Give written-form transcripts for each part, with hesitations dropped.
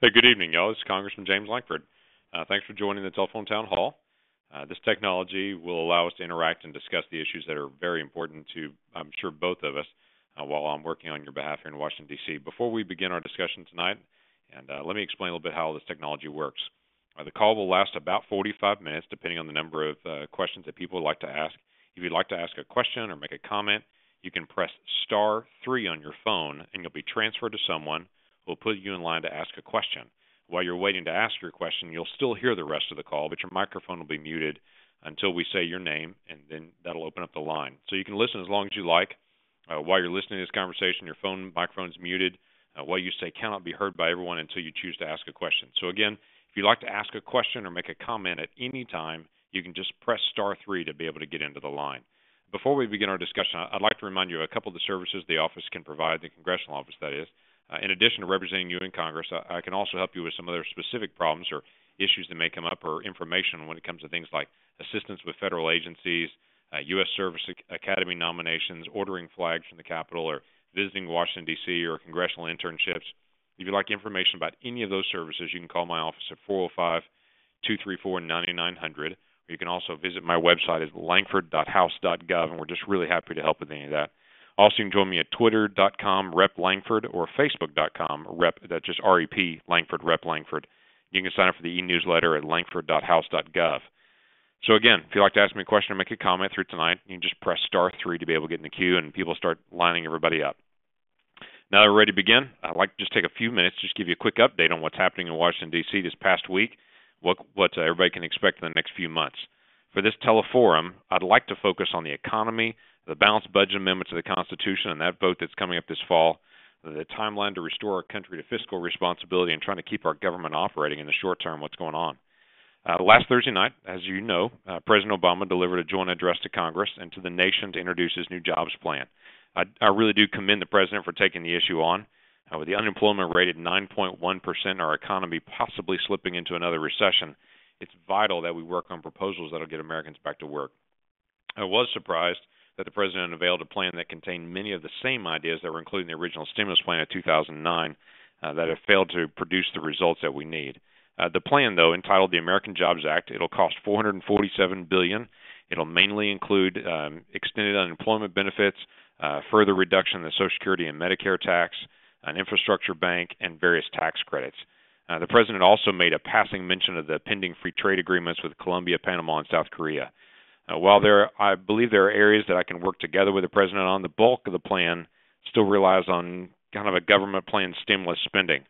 Hey, good evening, y'all. This is Congressman James Lankford. Thanks for joining the telephone town hall. This technology will allow us to interact and discuss the issues that are very important to, I'm sure, both of us while I'm working on your behalf here in Washington, D.C. Before we begin our discussion tonight, let me explain a little bit how this technology works. The call will last about 45 minutes, depending on the number of questions that people would like to ask. If you'd like to ask a question or make a comment, you can press *3 on your phone, and you'll be transferred to someone will put you in line to ask a question. While you're waiting to ask your question, you'll still hear the rest of the call, but your microphone will be muted until we say your name, and then that'll open up the line. So you can listen as long as you like. While you're listening to this conversation, your phone microphone's muted. What you say cannot be heard by everyone until you choose to ask a question. So again, if you'd like to ask a question or make a comment at any time, you can just press *3 to be able to get into the line. Before we begin our discussion, I'd like to remind you of a couple of the services the office can provide, the congressional office that is. In addition to representing you in Congress, I can also help you with some other specific problems or issues that may come up or information when it comes to things like assistance with federal agencies, U.S. Service Academy nominations, ordering flags from the Capitol, or visiting Washington, D.C., or congressional internships. If you'd like information about any of those services, you can call my office at 405-234-9900. Or you can also visit my website at lankford.house.gov, and we're just really happy to help with any of that. Also, you can join me at twitter.com Rep Lankford or facebook.com Rep, that's just REP Lankford, Rep Lankford. You can sign up for the e-newsletter at lankford.house.gov. So again, if you'd like to ask me a question or make a comment through tonight, you can just press *3 to be able to get in the queue, and people start lining everybody up. Now that we're ready to begin, I'd like to just take a few minutes to just give you a quick update on what's happening in Washington, D.C. this past week, what everybody can expect in the next few months. For this teleforum, I'd like to focus on the economy, the balanced budget amendment to the Constitution, and that vote that's coming up this fall, the timeline to restore our country to fiscal responsibility and trying to keep our government operating in the short term, what's going on. Last Thursday night, as you know, President Obama delivered a joint address to Congress and to the nation to introduce his new jobs plan. I really do commend the president for taking the issue on. With the unemployment rate at 9.1% and our economy possibly slipping into another recession, it's vital that we work on proposals that will get Americans back to work. I was surprised that the president unveiled a plan that contained many of the same ideas that were included in the original stimulus plan of 2009 that have failed to produce the results that we need. The plan, though, entitled the American Jobs Act, it'll cost $447 billion. It'll mainly include extended unemployment benefits, further reduction in the Social Security and Medicare tax, an infrastructure bank, and various tax credits. The president also made a passing mention of the pending free trade agreements with Colombia, Panama, and South Korea. While I believe there are areas that I can work together with the president on, the bulk of the plan still relies on kind of a government plan stimulus spending.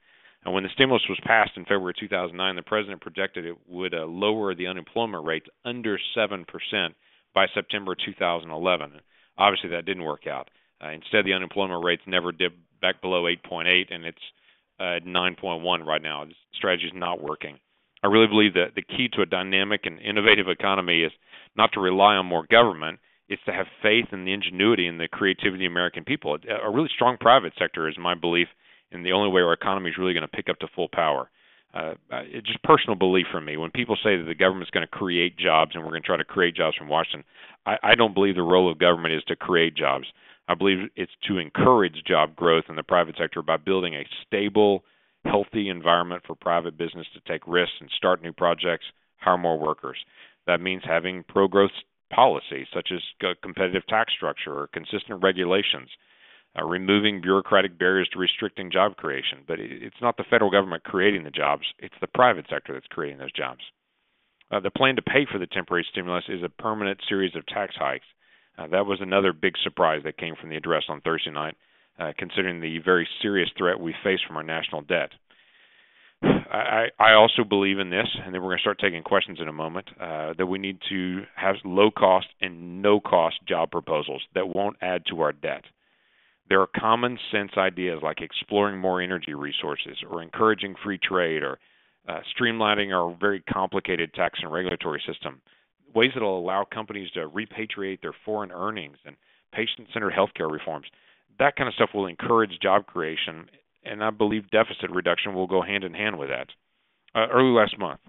And when the stimulus was passed in February 2009, the president projected it would lower the unemployment rate under 7% by September 2011. Obviously, that didn't work out. Instead, the unemployment rate's never dipped back below 8.8, and it's at 9.1 right now. This strategy is not working. I really believe that the key to a dynamic and innovative economy is not to rely on more government. It's to have faith in the ingenuity and the creativity of the American people. A really strong private sector is my belief, and the only way our economy is really going to pick up to full power. It's just personal belief from me. When people say that the government's going to create jobs and we're going to try to create jobs from Washington, I don't believe the role of government is to create jobs. I believe it's to encourage job growth in the private sector by building a stable, healthy environment for private business to take risks and start new projects, hire more workers. That means having pro-growth policies such as a competitive tax structure or consistent regulations, removing bureaucratic barriers to restricting job creation. But it's not the federal government creating the jobs. It's the private sector that's creating those jobs. The plan to pay for the temporary stimulus is a permanent series of tax hikes. That was another big surprise that came from the address on Thursday night, considering the very serious threat we face from our national debt. I also believe in this, and then we're going to start taking questions in a moment, that we need to have low-cost and no-cost job proposals that won't add to our debt. There are common-sense ideas like exploring more energy resources or encouraging free trade or streamlining our very complicated tax and regulatory system, ways that will allow companies to repatriate their foreign earnings and patient-centered healthcare reforms. That kind of stuff will encourage job creation, and I believe deficit reduction will go hand in hand with that. Early last month,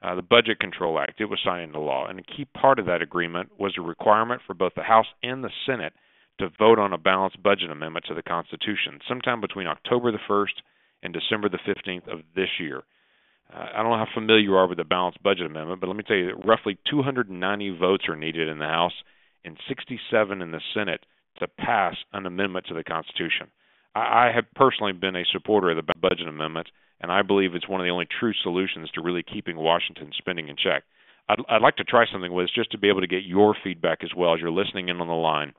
the Budget Control Act, it was signed into law, and a key part of that agreement was a requirement for both the House and the Senate to vote on a balanced budget amendment to the Constitution sometime between October the 1st and December the 15th of this year. I don't know how familiar you are with the balanced budget amendment, but let me tell you that roughly 290 votes are needed in the House and 67 in the Senate to pass an amendment to the Constitution. I have personally been a supporter of the budget amendment, and I believe it's one of the only true solutions to really keeping Washington spending in check. I'd like to try something with this just to be able to get your feedback as well as you're listening in on the line.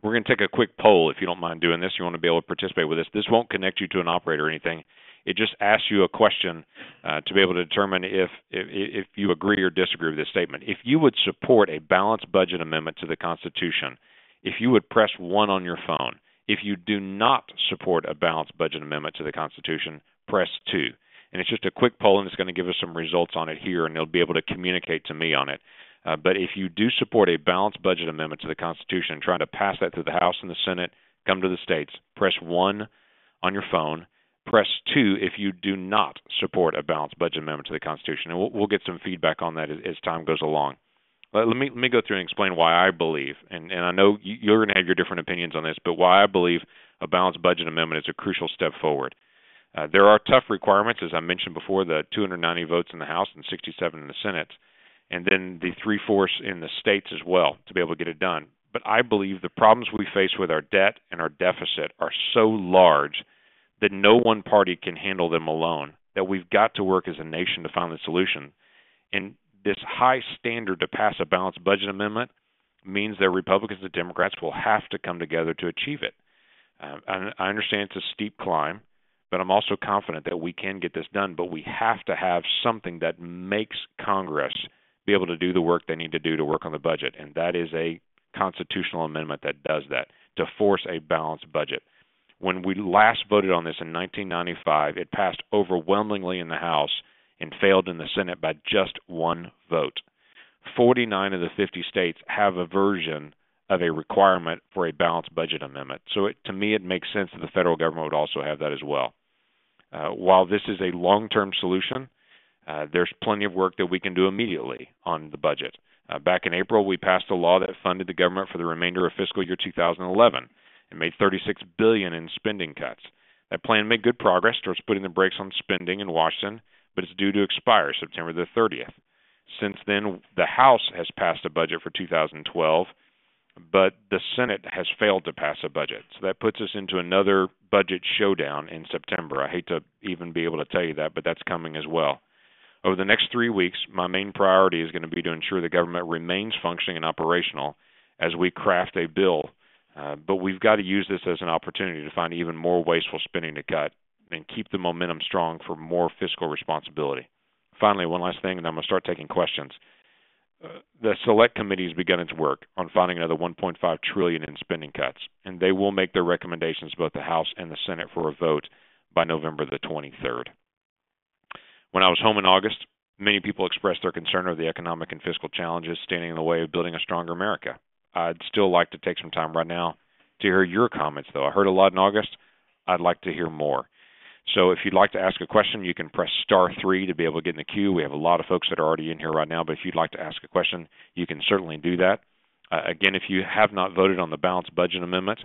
We're going to take a quick poll if you don't mind doing this. You want to be able to participate with this. This won't connect you to an operator or anything. It just asks you a question to be able to determine if you agree or disagree with this statement. If you would support a balanced budget amendment to the Constitution, if you would press 1 on your phone. If you do not support a balanced budget amendment to the Constitution, press 2. And it's just a quick poll, and it's going to give us some results on it here, and they'll be able to communicate to me on it. But if you do support a balanced budget amendment to the Constitution and trying to pass that through the House and the Senate, come to the states, press 1 on your phone. Press 2 if you do not support a balanced budget amendment to the Constitution. And we'll get some feedback on that as time goes along. Let me go through and explain why I believe, and I know you're going to have your different opinions on this, but why I believe a balanced budget amendment is a crucial step forward. There are tough requirements, as I mentioned before, the 290 votes in the House and 67 in the Senate, and then the 3/4 in the states as well to be able to get it done. But I believe the problems we face with our debt and our deficit are so large that no one party can handle them alone, that we've got to work as a nation to find the solution. And this high standard to pass a balanced budget amendment means that Republicans and Democrats will have to come together to achieve it. I understand it's a steep climb, but I'm also confident that we can get this done. But we have to have something that makes Congress be able to do the work they need to do to work on the budget, and that is a constitutional amendment that does that, to force a balanced budget. When we last voted on this in 1995, it passed overwhelmingly in the House and failed in the Senate by just 1 vote. 49 of the 50 states have a version of a requirement for a balanced budget amendment. So to me, it makes sense that the federal government would also have that as well. While this is a long-term solution, there's plenty of work that we can do immediately on the budget. Back in April, we passed a law that funded the government for the remainder of fiscal year 2011. It made $36 billion in spending cuts. That plan made good progress towards putting the brakes on spending in Washington, but it's due to expire September the 30th. Since then, the House has passed a budget for 2012, but the Senate has failed to pass a budget. So that puts us into another budget showdown in September. I hate to even be able to tell you that, but that's coming as well. Over the next 3 weeks, my main priority is going to be to ensure the government remains functioning and operational as we craft a bill. But we've got to use this as an opportunity to find even more wasteful spending to cut and keep the momentum strong for more fiscal responsibility. Finally, one last thing, and I'm going to start taking questions. The Select Committee has begun its work on finding another $1.5 trillion in spending cuts, and they will make their recommendations to both the House and the Senate for a vote by November the 23rd. When I was home in August, many people expressed their concern over the economic and fiscal challenges standing in the way of building a stronger America. I'd still like to take some time right now to hear your comments, though. I heard a lot in August. I'd like to hear more. So if you'd like to ask a question, you can press *3 to be able to get in the queue. We have a lot of folks that are already in here right now, but if you'd like to ask a question, you can certainly do that. Again, if you have not voted on the balanced budget amendment,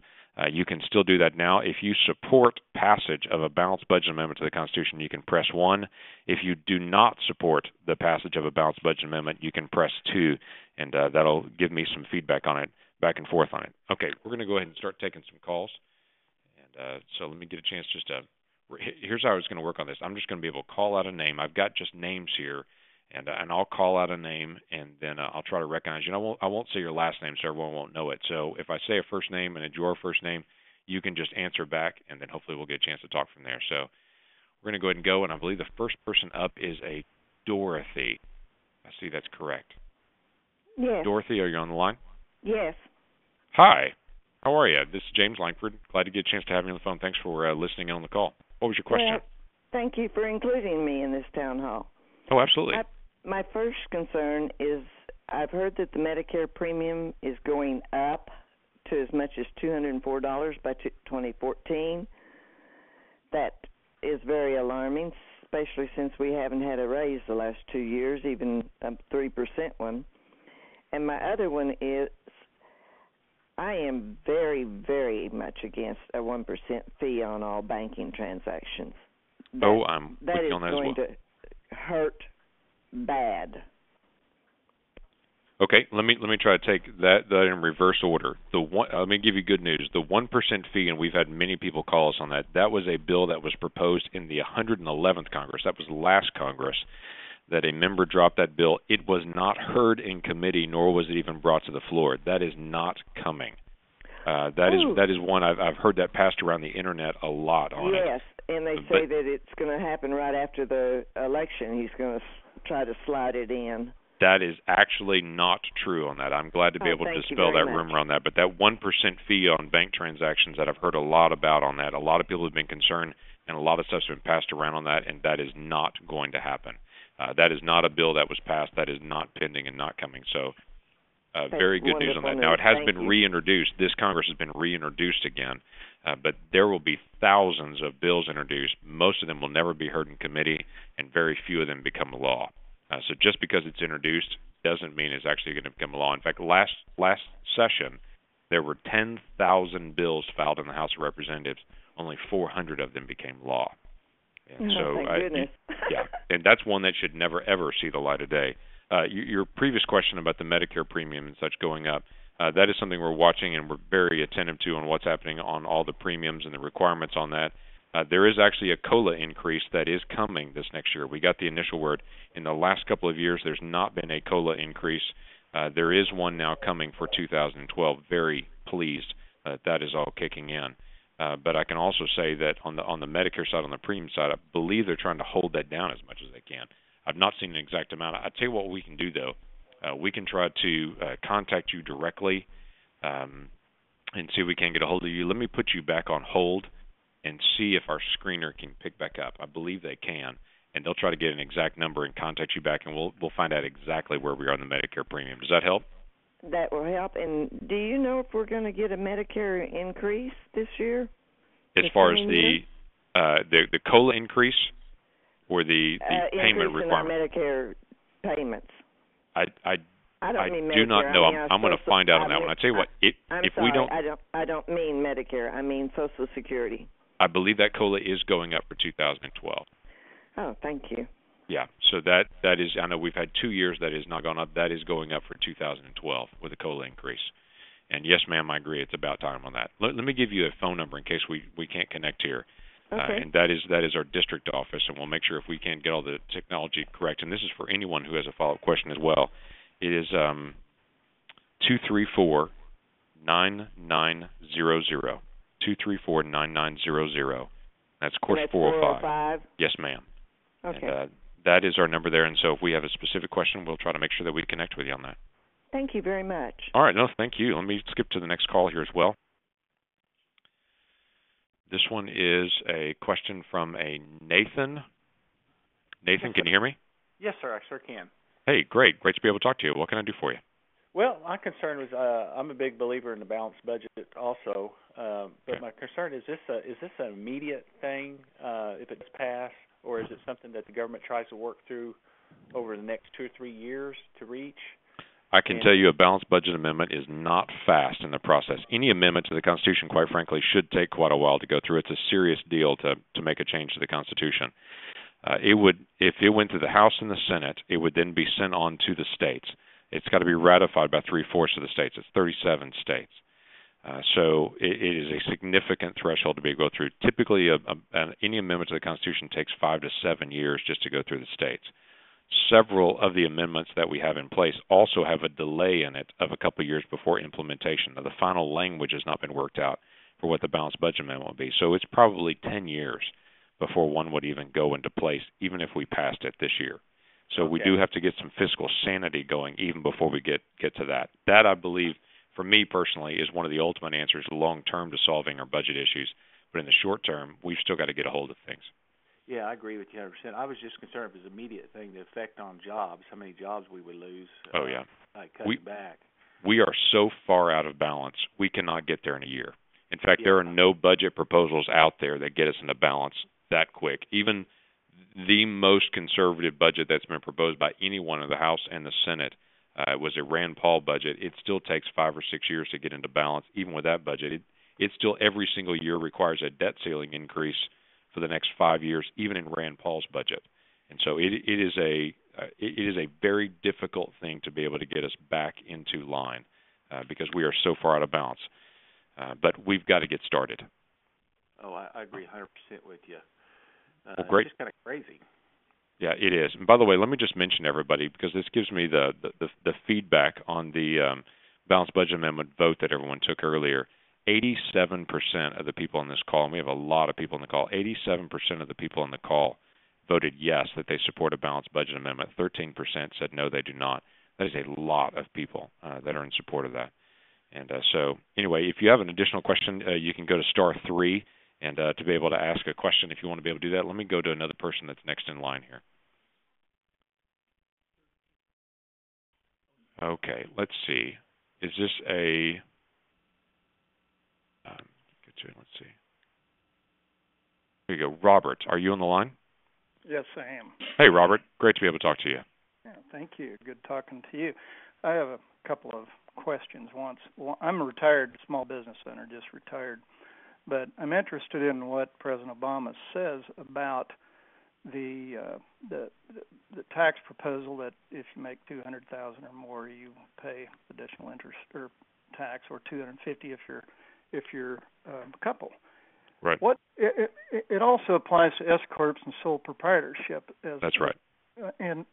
you can still do that now. If you support passage of a balanced budget amendment to the Constitution, you can press 1. If you do not support the passage of a balanced budget amendment, you can press 2, and that'll give me some feedback on it, back and forth on it. Okay, we're going to go ahead and start taking some calls. And so let me get a chance just to – here's how I was going to work on this. I'm just going to be able to call out a name. I've got just names here, and I'll call out a name, and then I'll try to recognize you. And I won't say your last name so everyone won't know it. So if I say a first name and it's your first name, you can just answer back, and then hopefully we'll get a chance to talk from there. So we're going to go ahead and go, and I believe the first person up is a Dorothy. I see that's correct. Yes. Dorothy, are you on the line? Yes. Hi. How are you? This is James Lankford. Glad to get a chance to have you on the phone. Thanks for listening in on the call. What was your question? Well, thank you for including me in this town hall. Oh, absolutely. My first concern is I've heard that the Medicare premium is going up to as much as $204 by 2014. That is very alarming, especially since we haven't had a raise the last 2 years, even a 3% one. And my other one is I am very, very much against a 1% fee on all banking transactions. I'm with that you is on that going as well. to hurt bad. Okay, let me try to take that in reverse order. Let me give you good news. The 1% fee, and we've had many people call us on that. That was a bill that was proposed in the 111th Congress. That was last Congress that a member dropped that bill. It was not heard in committee, nor was it even brought to the floor. That is not coming. That is one I've heard that passed around the internet a lot on it. Yes, and they say that it's going to happen right after the election. He's going to try to slide it in. That is actually not true on that. I'm glad to be able to dispel that rumor on that. But that 1% fee on bank transactions that I've heard a lot about on that, a lot of people have been concerned, and a lot of stuff's been passed around on that, and that is not going to happen. That is not a bill that was passed. That is not pending and not coming. So very good news on that. Now, it has been reintroduced. This Congress has been reintroduced again, but there will be thousands of bills introduced. Most of them will never be heard in committee, and very few of them become law. So just because it's introduced doesn't mean it's actually going to become law. In fact, last session, there were 10,000 bills filed in the House of Representatives. Only 400 of them became law. And thank goodness. Yeah, and that's one that should never, ever see the light of day. Your previous question about the Medicare premium and such going up, that is something we're watching and we're very attentive to on what's happening on all the premiums and the requirements on that. There is actually a COLA increase that is coming this next year. We got the initial word. In the last couple of years, there's not been a COLA increase. There is one now coming for 2012. Very pleased that is all kicking in. But I can also say that on the Medicare side, on the premium side, I believe they're trying to hold that down as much as they can. I've not seen an exact amount. I'll tell you what we can do, though. We can try to contact you directly and see if we can get a hold of you. Let me put you back on hold and see if our screener can pick back up. I believe they can, and they'll try to get an exact number and contact you back, and we'll find out exactly where we are on the Medicare premium. Does that help? That will help. And do you know if we're going to get a Medicare increase this year? As far as the COLA increase or the payment requirement? Medicare payments. I don't mean Medicare. Do not know. I'm going to find out on that one. I tell you what, we don't. I don't mean Medicare. I mean Social Security. I believe that COLA is going up for 2012. Oh, thank you. Yeah, so that is. I know we've had 2 years that has not gone up. That is going up for 2012 with a COLA increase. And yes, ma'am, I agree. It's about time on that. Let me give you a phone number in case we can't connect here. Okay. And that is our district office, and we'll make sure if we can get all the technology correct. And this is for anyone who has a follow-up question as well. It is 234-9900. 234-9900. That's course 405. Yes, ma'am. Okay. And that is our number there. And so if we have a specific question, we'll try to make sure that we connect with you on that. Thank you very much. All right. No, thank you. Let me skip to the next call here as well. This one is a question from a Nathan. Nathan, yes, can you hear me? Yes, sir. I sure can. Hey, great. Great to be able to talk to you. What can I do for you? Well, my concern was I'm a big believer in the balanced budget also, but my concern is this an immediate thing if it's passed, or is it something that the government tries to work through over the next 2 or 3 years to reach? I can tell you a balanced budget amendment is not fast in the process. Any amendment to the Constitution, quite frankly, should take quite a while to go through. It's a serious deal to make a change to the Constitution. It would, if it went to the House and the Senate, it would then be sent on to the states. It's got to be ratified by 3/4 of the states. It's 37 states. So it is a significant threshold to be able to go through. Typically, any amendment to the Constitution takes 5 to 7 years just to go through the states. Several of the amendments that we have in place also have a delay in it of a couple of years before implementation. Now, the final language has not been worked out for what the balanced budget amendment will be. So it's probably 10 years before one would even go into place, even if we passed it this year. So we do have to get some fiscal sanity going even before we get to that. That, I believe, for me personally, is one of the ultimate answers long-term to solving our budget issues. But in the short term, we've still got to get a hold of things. Yeah, I agree with you 100%. I was just concerned if it was an immediate thing, the effect on jobs, how many jobs we would lose. Like cutting back. We are so far out of balance, we cannot get there in a year. In fact, there are no budget proposals out there that get us into balance that quick. Even the most conservative budget that's been proposed by anyone in the House and the Senate it was a Rand Paul budget. It still takes 5 or 6 years to get into balance. Even with that budget, it still every single year requires a debt ceiling increase for the next 5 years, even in Rand Paul's budget. And so it is a very difficult thing to be able to get us back into line because we are so far out of balance. But we've got to get started. Oh, I agree 100% with you. Well, great. It's just kind of crazy. Yeah, it is. And by the way, let me just mention everybody, because this gives me the feedback on the balanced budget amendment vote that everyone took earlier. 87% of the people on this call, and we have a lot of people on the call, 87% of the people on the call voted yes, that they support a balanced budget amendment. 13% said no, they do not. That is a lot of people that are in support of that. And so anyway, if you have an additional question, you can go to *3 and to be able to ask a question if you want to be able to do that. Let me go to another person that's next in line here. Okay, let's see. Is this a let's see. Here you go. Robert, are you on the line? Yes, I am. Hey, Robert. Great to be able to talk to you. Yeah, thank you. Good talking to you. I have a couple of questions. I'm a retired small business owner, just retired, but I'm interested in what President Obama says about the tax proposal that if you make $200,000 or more, you pay additional interest or tax, or $250,000 if you're a couple. Right. What it also applies to S corps and sole proprietorship. That's right. And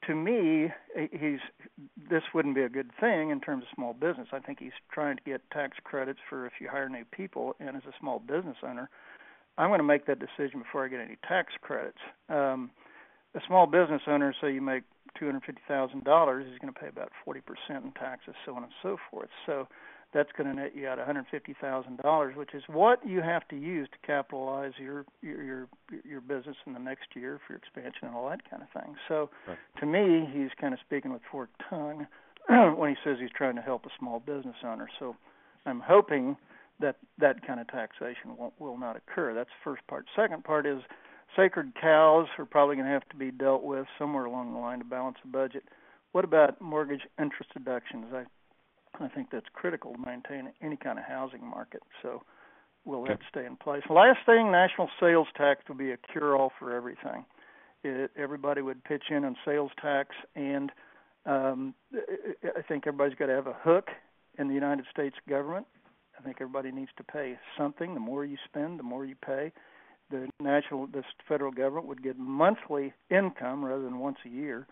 to me, this wouldn't be a good thing in terms of small business. I think he's trying to get tax credits for if you hire new people. And as a small business owner, I'm going to make that decision before I get any tax credits. A small business owner, say you make $250,000, is going to pay about 40% in taxes, so on and so forth. So that's going to net you out $150,000, which is what you have to use to capitalize your business in the next year for your expansion and all that kind of thing. So right. To me, he's kind of speaking with forked tongue when he says he's trying to help a small business owner. So I'm hoping that kind of taxation will not occur. That's the first part. Second part is sacred cows are probably going to have to be dealt with somewhere along the line to balance the budget. What about mortgage interest deductions? I think that's critical to maintain any kind of housing market. So will that stay in place? Last thing, national sales tax will be a cure-all for everything. Everybody would pitch in on sales tax, and I think everybody's got to have a hook in the United States government. I think everybody needs to pay something. The more you spend, the more you pay. The federal government would get monthly income rather than once a year.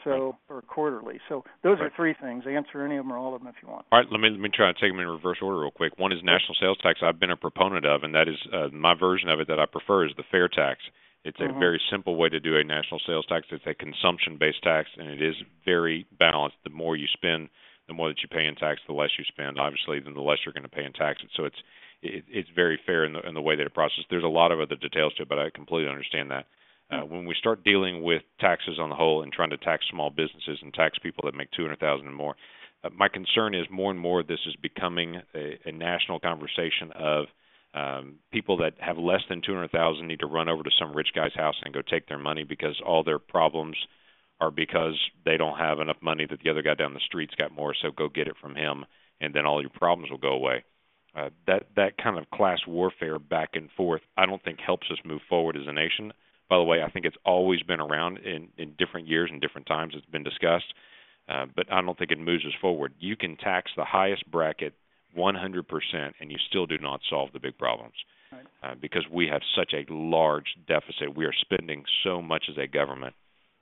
So, or quarterly. So those are three things. Answer any of them or all of them if you want. All right, let me try to take them in reverse order real quick. One is national sales tax. I've been a proponent of, and that is my version of it that I prefer is the fair tax. It's a very simple way to do a national sales tax. It's a consumption-based tax, and it is very balanced. The more you spend, the more that you pay in tax, the less you spend, obviously, then the less you're going to pay in taxes. So it's very fair in the way that it processes. There's a lot of other details to it, but I completely understand that. When we start dealing with taxes on the whole and trying to tax small businesses and tax people that make $200,000 and more, my concern is more and more this is becoming a national conversation of people that have less than $200,000 need to run over to some rich guy's house and go take their money because all their problems are because they don't have enough money that the other guy down the street's got more, so go get it from him, and then all your problems will go away. That kind of class warfare back and forth I don't think helps us move forward as a nation. By the way, I think it's always been around in different years and different times. It's been discussed, but I don't think it moves us forward. You can tax the highest bracket 100%, and you still do not solve the big problems because we have such a large deficit. We are spending so much as a government.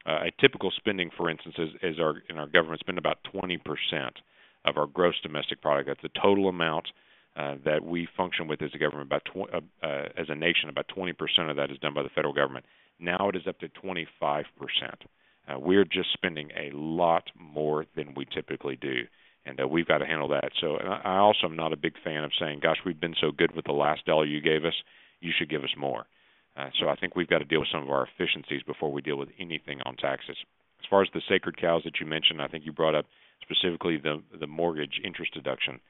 A typical spending, for instance, is in our government spend about 20% of our gross domestic product. That's the total amount that we function with as a government. As a nation, about 20% of that is done by the federal government. Now it is up to 25%. We're just spending a lot more than we typically do, and we've got to handle that. So I also am not a big fan of saying, gosh, we've been so good with the last dollar you gave us, you should give us more. So I think we've got to deal with some of our efficiencies before we deal with anything on taxes. As far as the sacred cows that you mentioned, I think you brought up specifically the mortgage interest deduction.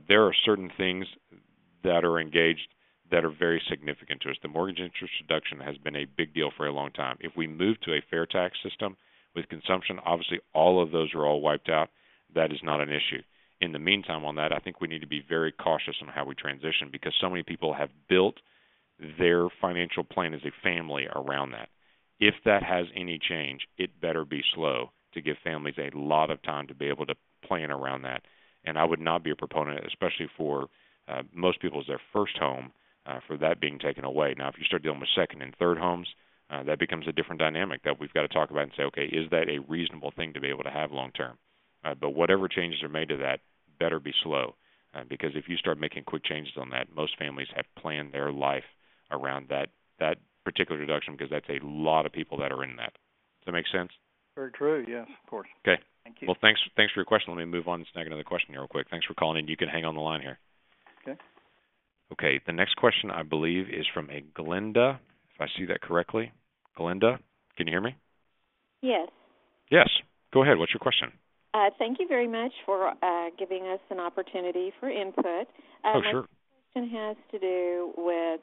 There are certain things that are engaged that are very significant to us. The mortgage interest deduction has been a big deal for a long time. If we move to a fair tax system, With consumption, obviously all of those are all wiped out. That is not an issue. In the meantime on that, I think we need to be very cautious on how we transition because so many people have built their financial plan as a family around that. If that has any change, it better be slow to give families a lot of time to be able to plan around that. And I would not be a proponent, especially for most people as their first home, for that being taken away. Now, if you start dealing with second and third homes, that becomes a different dynamic that we've got to talk about and say, okay, is that a reasonable thing to be able to have long term? But whatever changes are made to that better be slow, because if you start making quick changes on that, most families have planned their life around that particular deduction because that's a lot of people that are in that. Does that make sense? Very true. Yes, of course. Okay. Thank you. Well, thanks for your question. Let me move on and snag another question here real quick. Thanks for calling in. You can hang on the line here. Okay. Okay. The next question, I believe, is from a Glenda, if I see that correctly. Glenda, can you hear me? Yes. Yes. Go ahead. What's your question? Thank you very much for giving us an opportunity for input. Sure. My question has to do with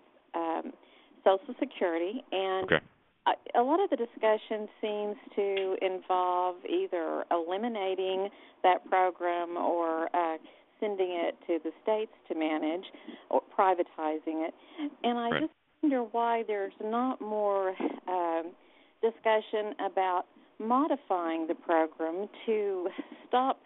Social Security, and okay. A lot of the discussion seems to involve either eliminating that program or sending it to the states to manage or privatizing it. And I just wonder why there's not more discussion about modifying the program to stop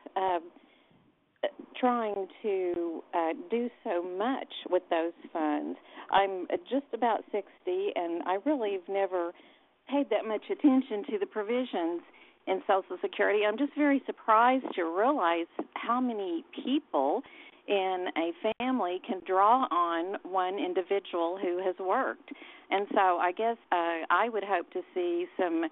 trying to do so much with those funds. I'm just about 60, and I really have never paid that much attention to the provisions in Social Security. I'm just very surprised to realize how many people in a family can draw on one individual who has worked. And so I guess I would hope to see some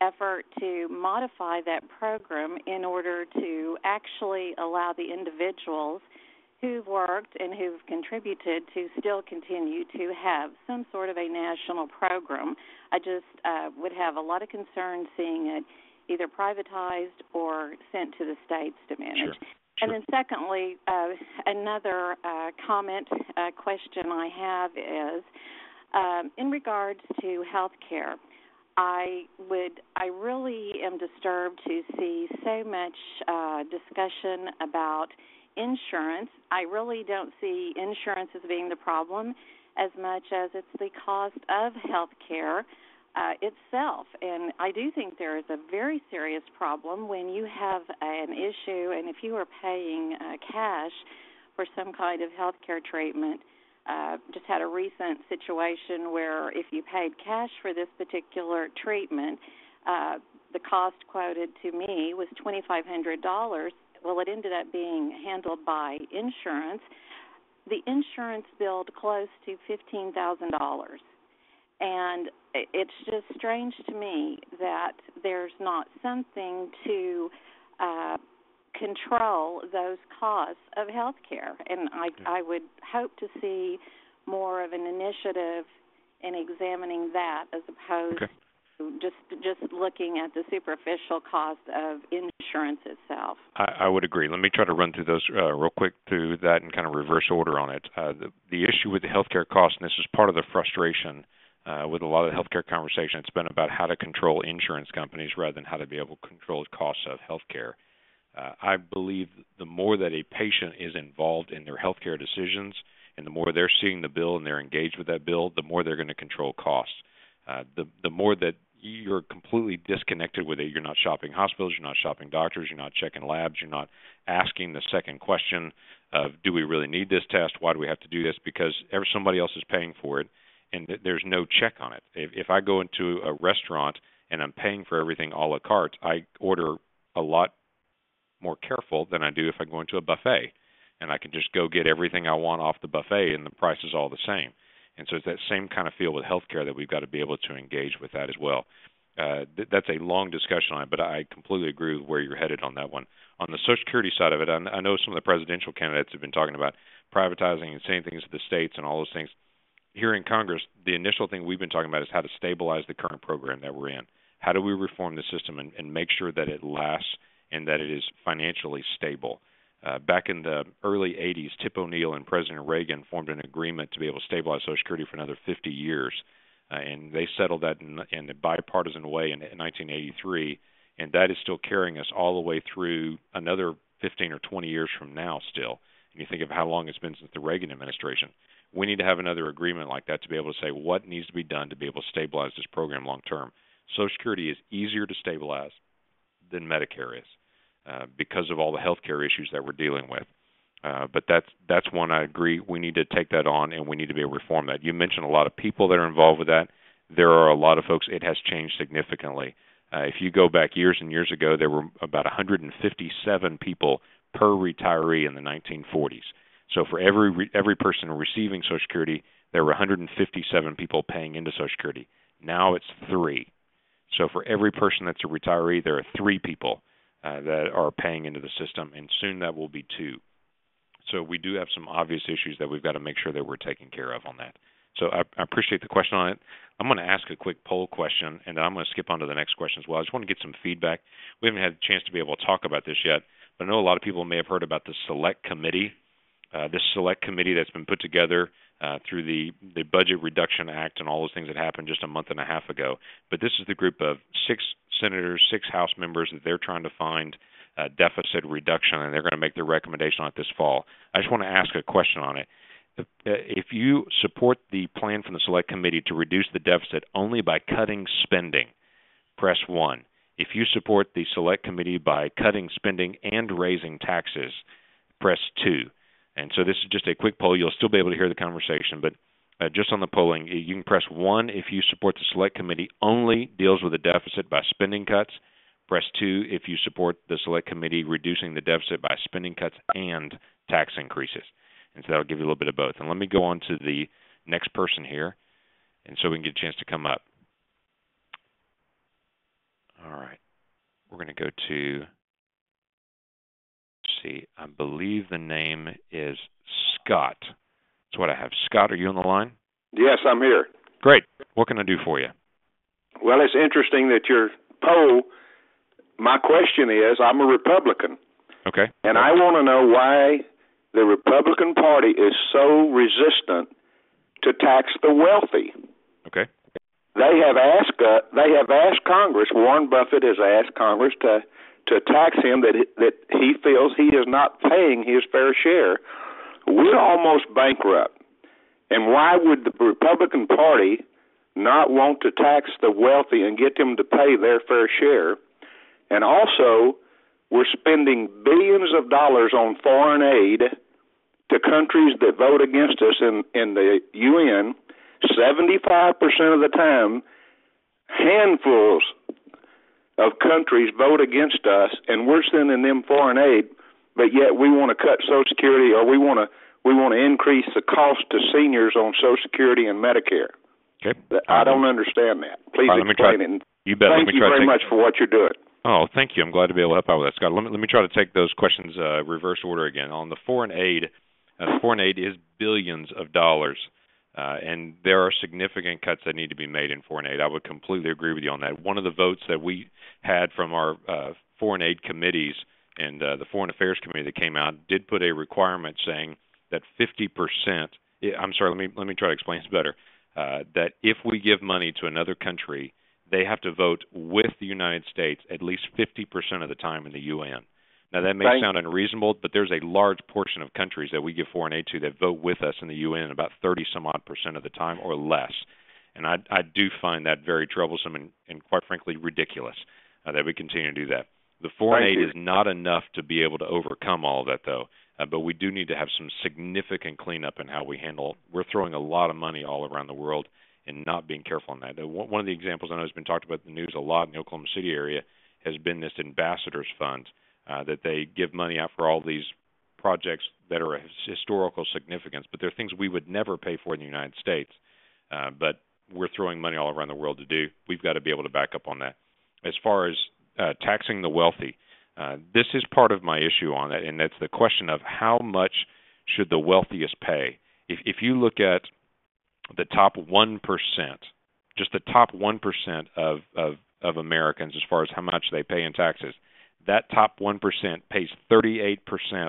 effort to modify that program in order to actually allow the individuals who've worked and who've contributed to still continue to have some sort of a national program. I just would have a lot of concern seeing it either privatized or sent to the states to manage. Sure. And then secondly, another question I have is in regards to health care. I really am disturbed to see so much discussion about insurance. I really don't see insurance as being the problem as much as it's the cost of health care itself. And I do think there is a very serious problem when you have an issue and if you are paying cash for some kind of health care treatment. Just had a recent situation where if you paid cash for this particular treatment, the cost quoted to me was $2,500. Well, it ended up being handled by insurance. The insurance billed close to $15,000. And it's just strange to me that there's not something to control those costs of health care. And I would hope to see more of an initiative in examining that as opposed to just looking at the superficial cost of insurance itself. I would agree. Let me try to run through those real quick through that and kind of reverse order on it. The issue with the healthcare cost, and this is part of the frustration with a lot of the healthcare conversation, it's been about how to control insurance companies rather than how to be able to control the costs of healthcare. I believe the more that a patient is involved in their healthcare decisions and the more they're seeing the bill and they're engaged with that bill, the more they're going to control costs. The more that you're completely disconnected with it, you're not shopping hospitals, you're not shopping doctors, you're not checking labs, you're not asking the second question of, do we really need this test? Why do we have to do this? Because somebody else is paying for it, and there's no check on it. If I go into a restaurant and I'm paying for everything a la carte, I order a lot more careful than I do if I go into a buffet, and I can just go get everything I want off the buffet, and the price is all the same. And so it's that same kind of feel with healthcare that we've got to be able to engage with that as well. That's a long discussion on it, but I completely agree with where you're headed on that one. On the Social Security side of it, I know some of the presidential candidates have been talking about privatizing and saying things to the states and all those things. Here in Congress, the initial thing we've been talking about is how to stabilize the current program that we're in. How do we reform the system and make sure that it lasts and that it is financially stable? Back in the early 80s, Tip O'Neill and President Reagan formed an agreement to be able to stabilize Social Security for another 50 years. And they settled that in a bipartisan way in 1983. and that is still carrying us all the way through another 15 or 20 years from now still. And you think of how long it's been since the Reagan administration. We need to have another agreement like that to be able to say what needs to be done to be able to stabilize this program long term. Social Security is easier to stabilize than Medicare is because of all the health care issues that we're dealing with. But that's one I agree. We need to take that on, and we need to be able to reform that. You mentioned a lot of people that are involved with that. There are a lot of folks. It has changed significantly. If you go back years and years ago, there were about 157 people per retiree in the 1940s. So for every person receiving Social Security, there were 157 people paying into Social Security. Now it's 3. So for every person that's a retiree, there are 3 people that are paying into the system, and soon that will be 2. So we do have some obvious issues that we've got to make sure that we're taking care of on that. So I appreciate the question on it. I'm going to ask a quick poll question, and then I'm going to skip on to the next question as well. I just want to get some feedback. We haven't had a chance to be able to talk about this yet, but I know a lot of people may have heard about the Select Committee. This Select Committee that's been put together through the Budget Reduction Act and all those things that happened just a month and a half ago. But this is the group of 6 senators, 6 House members that they're trying to find deficit reduction, and they're going to make their recommendation on it this fall. I just want to ask a question on it. If you support the plan from the Select Committee to reduce the deficit only by cutting spending, press 1. If you support the Select Committee by cutting spending and raising taxes, press 2. And so this is just a quick poll. You'll still be able to hear the conversation, but just on the polling, you can press 1 if you support the Select Committee only deals with the deficit by spending cuts. Press 2 if you support the Select Committee reducing the deficit by spending cuts and tax increases. And so that'll give you a little bit of both. And let me go on to the next person here, and so we can get a chance to come up. All right. We're going to go to, let's see, I believe the name is Scott. That's what I have. Scott, are you on the line? Yes, I'm here. Great. What can I do for you? Well, it's interesting that your poll, my question is, I'm a Republican. Okay. And I want to know why the Republican Party is so resistant to tax the wealthy. Okay. They have asked Congress. Warren Buffett has asked Congress to tax him that he feels he is not paying his fair share. We're almost bankrupt. And why would the Republican Party not want to tax the wealthy and get them to pay their fair share? And also, we're spending billions of dollars on foreign aid to countries that vote against us in the UN. 75% of the time, handfuls of countries vote against us, and we're sending them foreign aid, but yet we want to cut Social Security, or we want to increase the cost to seniors on Social Security and Medicare. Okay. I don't understand that. Please explain it. You bet. Thank you very much for what you're doing. Oh, thank you. I'm glad to be able to help out with that, Scott. Let me try to take those questions reverse order again. On the foreign aid, foreign aid is billions of dollars, and there are significant cuts that need to be made in foreign aid. I would completely agree with you on that. One of the votes that we had from our foreign aid committees and the Foreign Affairs Committee that came out did put a requirement saying that 50%. I'm sorry. Let me try to explain this better. That if we give money to another country, they have to vote with the United States at least 50% of the time in the UN. Now, that may sound unreasonable, but there's a large portion of countries that we give foreign aid to that vote with us in the UN about 30-some-odd% of the time or less. And I do find that very troublesome and quite frankly, ridiculous that we continue to do that. The foreign aid is not enough to be able to overcome all of that, though. But we do need to have some significant cleanup in how we handle. We're throwing a lot of money all around the world and not being careful on that. One of the examples I know has been talked about in the news a lot in the Oklahoma City area has been this ambassadors fund that they give money out for all these projects that are of historical significance, but they're things we would never pay for in the United States. But we're throwing money all around the world to do. We've got to be able to back up on that. As far as taxing the wealthy, this is part of my issue on that, and that's the question of how much should the wealthiest pay. If you look at the top 1%, just the top 1% of Americans as far as how much they pay in taxes, that top 1% pays 38%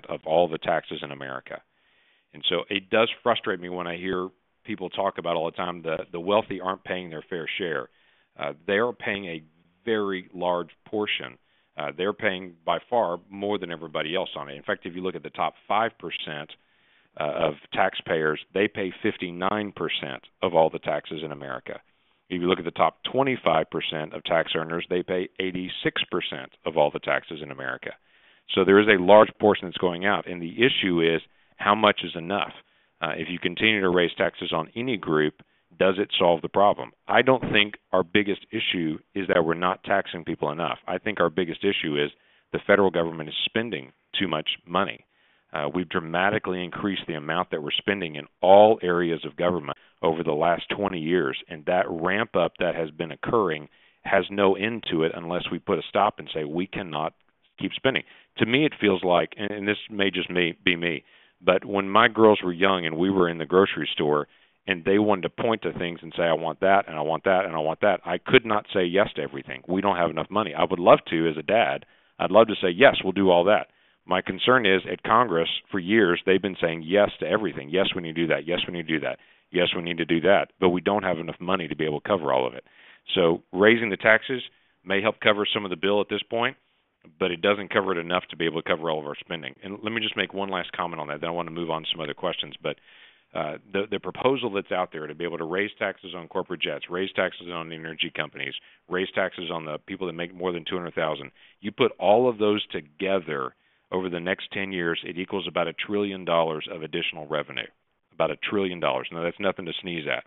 of all the taxes in America. And so it does frustrate me when I hear people talk about all the time the wealthy aren't paying their fair share. They are paying a very large portion. They're paying by far more than everybody else on it. In fact, if you look at the top 5% of taxpayers, they pay 59% of all the taxes in America. If you look at the top 25% of tax earners, they pay 86% of all the taxes in America. So there is a large portion that's going out, and the issue is how much is enough? If you continue to raise taxes on any group, does it solve the problem? I don't think our biggest issue is that we're not taxing people enough. I think our biggest issue is the federal government is spending too much money. We've dramatically increased the amount that we're spending in all areas of government over the last 20 years, and that ramp up that has been occurring has no end to it unless we put a stop and say we cannot keep spending. To me, it feels like, and this may just be me, but when my girls were young and we were in the grocery store and they wanted to point to things and say, I want that, and I want that, and I want that, I could not say yes to everything. We don't have enough money. I would love to as a dad. I'd love to say, yes, we'll do all that. My concern is at Congress for years they've been saying yes to everything. Yes, we need to do that. Yes, we need to do that. Yes, we need to do that. But we don't have enough money to be able to cover all of it. So raising the taxes may help cover some of the bill at this point, but it doesn't cover it enough to be able to cover all of our spending. And let me just make one last comment on that. Then I want to move on to some other questions. But the proposal that's out there to be able to raise taxes on corporate jets, raise taxes on the energy companies, raise taxes on the people that make more than $200,000, you put all of those together over the next 10 years, it equals about $1 trillion of additional revenue, about $1 trillion. Now, that's nothing to sneeze at.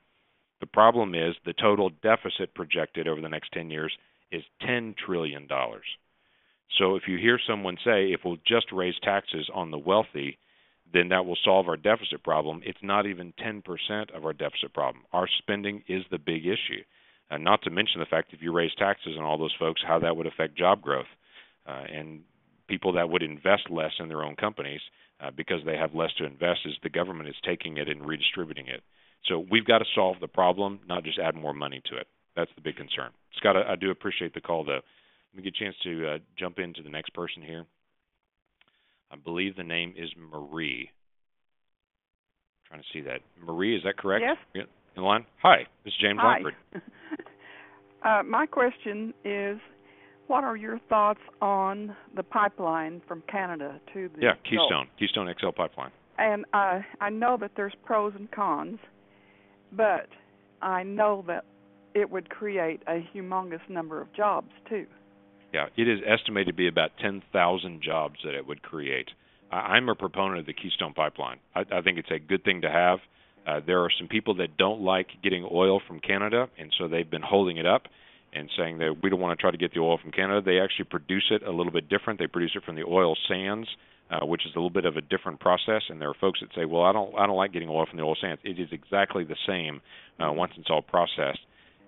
The problem is the total deficit projected over the next 10 years is $10 trillion. So if you hear someone say, if we'll just raise taxes on the wealthy, then that will solve our deficit problem, it's not even 10% of our deficit problem. Our spending is the big issue. Not to mention the fact if you raise taxes on all those folks, how that would affect job growth. And people that would invest less in their own companies because they have less to invest is the government is taking it and redistributing it. So we've got to solve the problem, not just add more money to it. That's the big concern. Scott, I do appreciate the call, though. Let me get a chance to jump into the next person here. I believe the name is Marie. I'm trying to see that. Marie, is that correct? Yes. In the line? Hi, this is James Lankford. My question is, what are your thoughts on the pipeline from Canada to the Keystone XL pipeline. And I know that there's pros and cons, but I know that it would create a humongous number of jobs, too. Yeah, it is estimated to be about 10,000 jobs that it would create. I'm a proponent of the Keystone Pipeline. I think it's a good thing to have. There are some people that don't like getting oil from Canada, and so they've been holding it up and saying that we don't want to try to get the oil from Canada. They actually produce it a little bit different. They produce it from the oil sands, which is a little bit of a different process. And there are folks that say, well, I don't like getting oil from the oil sands. It is exactly the same once it's all processed.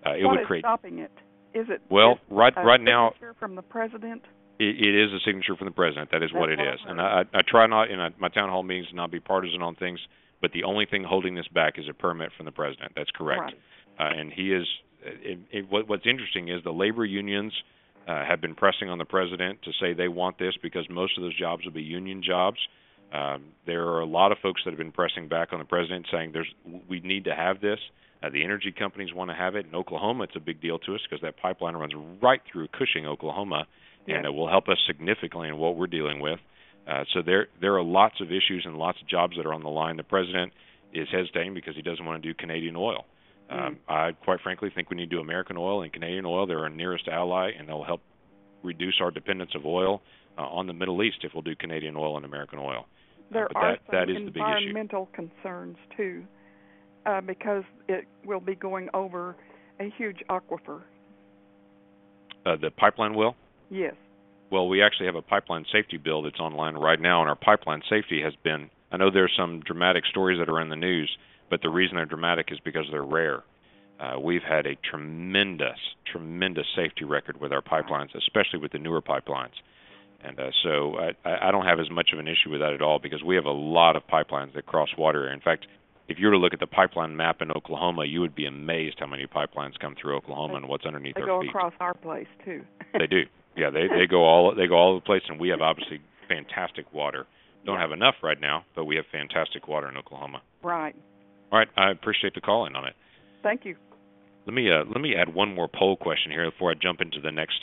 What is stopping it? Is it right now signature from the president? It is a signature from the president. That is what it is. And I try not in my town hall meetings to not be partisan on things, but the only thing holding this back is a permit from the president. That's correct. Right. And he is. What's interesting is the labor unions have been pressing on the president to say they want this because most of those jobs will be union jobs. There are a lot of folks that have been pressing back on the president saying we need to have this. The energy companies want to have it. In Oklahoma, it's a big deal to us because that pipeline runs right through Cushing, Oklahoma, and it will help us significantly in what we're dealing with. So there are lots of issues and lots of jobs that are on the line. The president is hesitating because he doesn't want to do Canadian oil. I quite frankly think we need to do American oil and Canadian oil. They're our nearest ally, and they'll help reduce our dependence of oil on the Middle East if we'll do Canadian oil and American oil. There are some environmental concerns, too, because it will be going over a huge aquifer. The pipeline will? Yes. Well, we actually have a pipeline safety bill that's online right now, and our pipeline safety has been, I know there's some dramatic stories that are in the news, but the reason they're dramatic is because they're rare. We've had a tremendous safety record with our pipelines, especially with the newer pipelines. And so I don't have as much of an issue with that at all because we have a lot of pipelines that cross water. In fact, if you were to look at the pipeline map in Oklahoma, you would be amazed how many pipelines come through Oklahoma and what's underneath our feet. They go across our place, too. They do. Yeah, they go all over the place, and we have obviously fantastic water. Don't have enough right now, but we have fantastic water in Oklahoma. Right. All right, I appreciate the call in on it. Thank you. Let me add one more poll question here before I jump into the next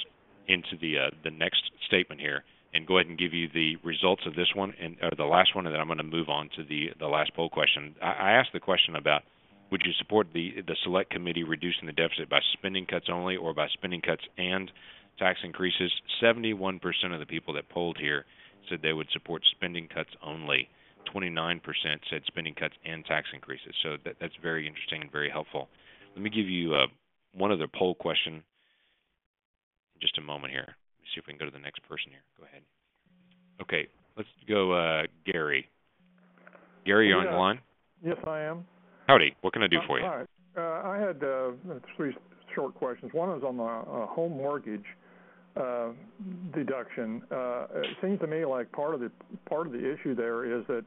statement here, and go ahead and give you the results of this one and the last one, and then I'm going to move on to the last poll question. I asked the question about, would you support the select committee reducing the deficit by spending cuts only or by spending cuts and tax increases? 71% of the people that polled here said they would support spending cuts only. 29% said spending cuts and tax increases. So that's very interesting and very helpful. Let me give you one other poll question in just a moment here. Let me see if we can go to the next person here. Go ahead. Okay, let's go Gary. Gary, you're on the line? Yes, I am. Howdy. What can I do for you? All right. I had 3 short questions. One is on the home mortgage deduction. It seems to me like part of the issue there is that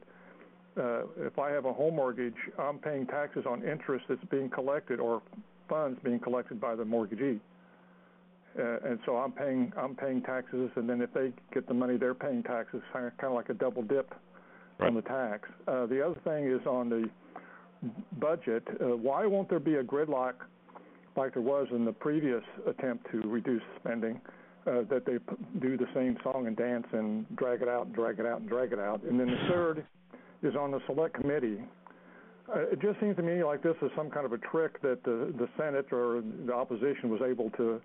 if I have a home mortgage, I'm paying taxes on interest that's being collected or funds being collected by the mortgagee, and so I'm paying taxes, and then if they get the money, they're paying taxes, kind of like a double dip on the tax. The other thing is on the budget. Why won't there be a gridlock like there was in the previous attempt to reduce spending? That they do the same song and dance and drag it out and drag it out and drag it out. And then the third is on the select committee. It just seems to me like this is some kind of a trick that the Senate or the opposition was able to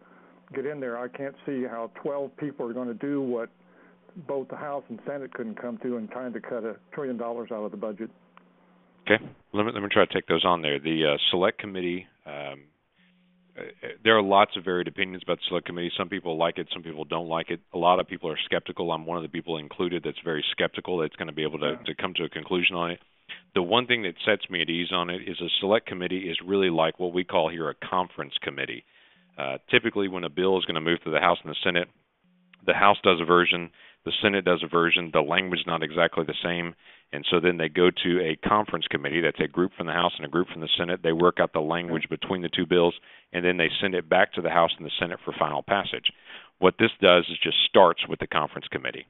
get in there. I can't see how 12 people are going to do what both the House and Senate couldn't come to and trying to cut $1 trillion out of the budget. Okay, let me try to take those on there. The select committee, there are lots of varied opinions about the select committee. Some people like it, some people don't like it. A lot of people are skeptical. I'm one of the people included that's very skeptical that's going to be able to come to a conclusion on it. The one thing that sets me at ease on it is a select committee is really like what we call here a conference committee. Typically when a bill is going to move to the House and the Senate, the House does a version, the Senate does a version, the language is not exactly the same, and so then they go to a conference committee. That's a group from the House and a group from the Senate. They work out the language between the two bills, and then they send it back to the House and the Senate for final passage. What this does is just starts with the conference committee,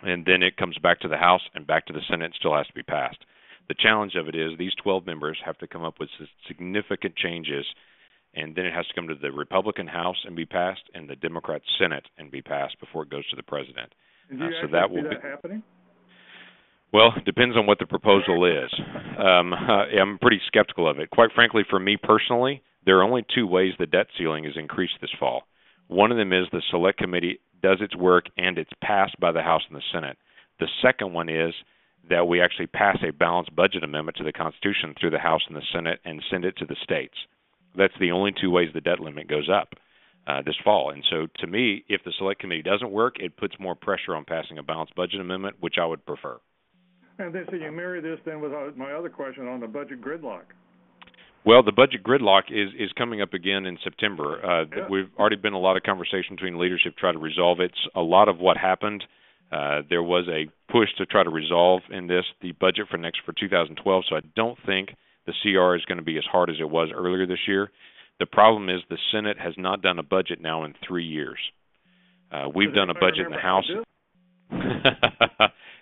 and then it comes back to the House and back to the Senate and still has to be passed. The challenge of it is these 12 members have to come up with significant changes, and then it has to come to the Republican House and be passed and the Democrat Senate and be passed before it goes to the President. Do you so that will see that happening? Well, it depends on what the proposal is. I'm pretty skeptical of it. Quite frankly, for me personally, there are only 2 ways the debt ceiling is increased this fall. One of them is the Select Committee does its work and it's passed by the House and the Senate. The second one is that we actually pass a balanced budget amendment to the Constitution through the House and the Senate and send it to the states. That's the only 2 ways the debt limit goes up this fall. And so to me, if the Select Committee doesn't work, it puts more pressure on passing a balanced budget amendment, which I would prefer. And then so you marry this then with my other question on the budget gridlock. Well, the budget gridlock is coming up again in September. We've already been a lot of conversation between leadership to try to resolve it. A lot of what happened, there was a push to try to resolve in this the budget for 2012. So I don't think the CR is going to be as hard as it was earlier this year. The problem is the Senate has not done a budget now in 3 years. We've done a budget in the House.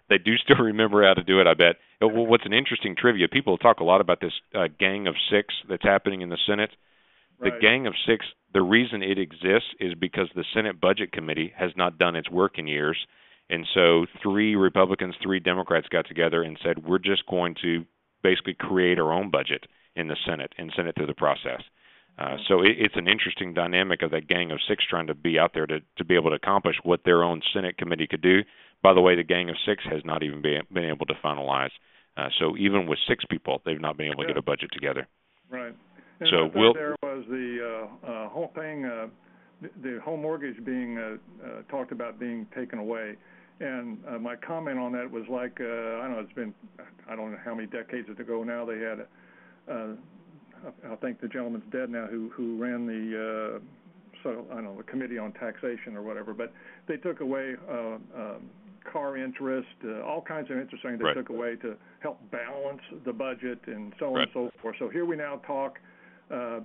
They do still remember how to do it, I bet. Well, what's an interesting trivia, people talk a lot about this Gang of Six that's happening in the Senate. The Gang of Six, the reason it exists is because the Senate Budget Committee has not done its work in years. And so 3 Republicans, 3 Democrats got together and said, we're just going to basically create our own budget in the Senate and send it through the process. So it's an interesting dynamic of that Gang of Six trying to be out there to be able to accomplish what their own Senate committee could do. By the way, the Gang of Six has not even been able to finalize. So even with 6 people, they've not been able to get a budget together. Right. And so there was the whole thing, the home mortgage being talked about being taken away. And my comment on that was like, I don't know how many decades ago now they had I think the gentleman's dead now who ran the the committee on taxation or whatever, but they took away car interest, all kinds of interest things they took away to help balance the budget and so on and so forth. So here we now talk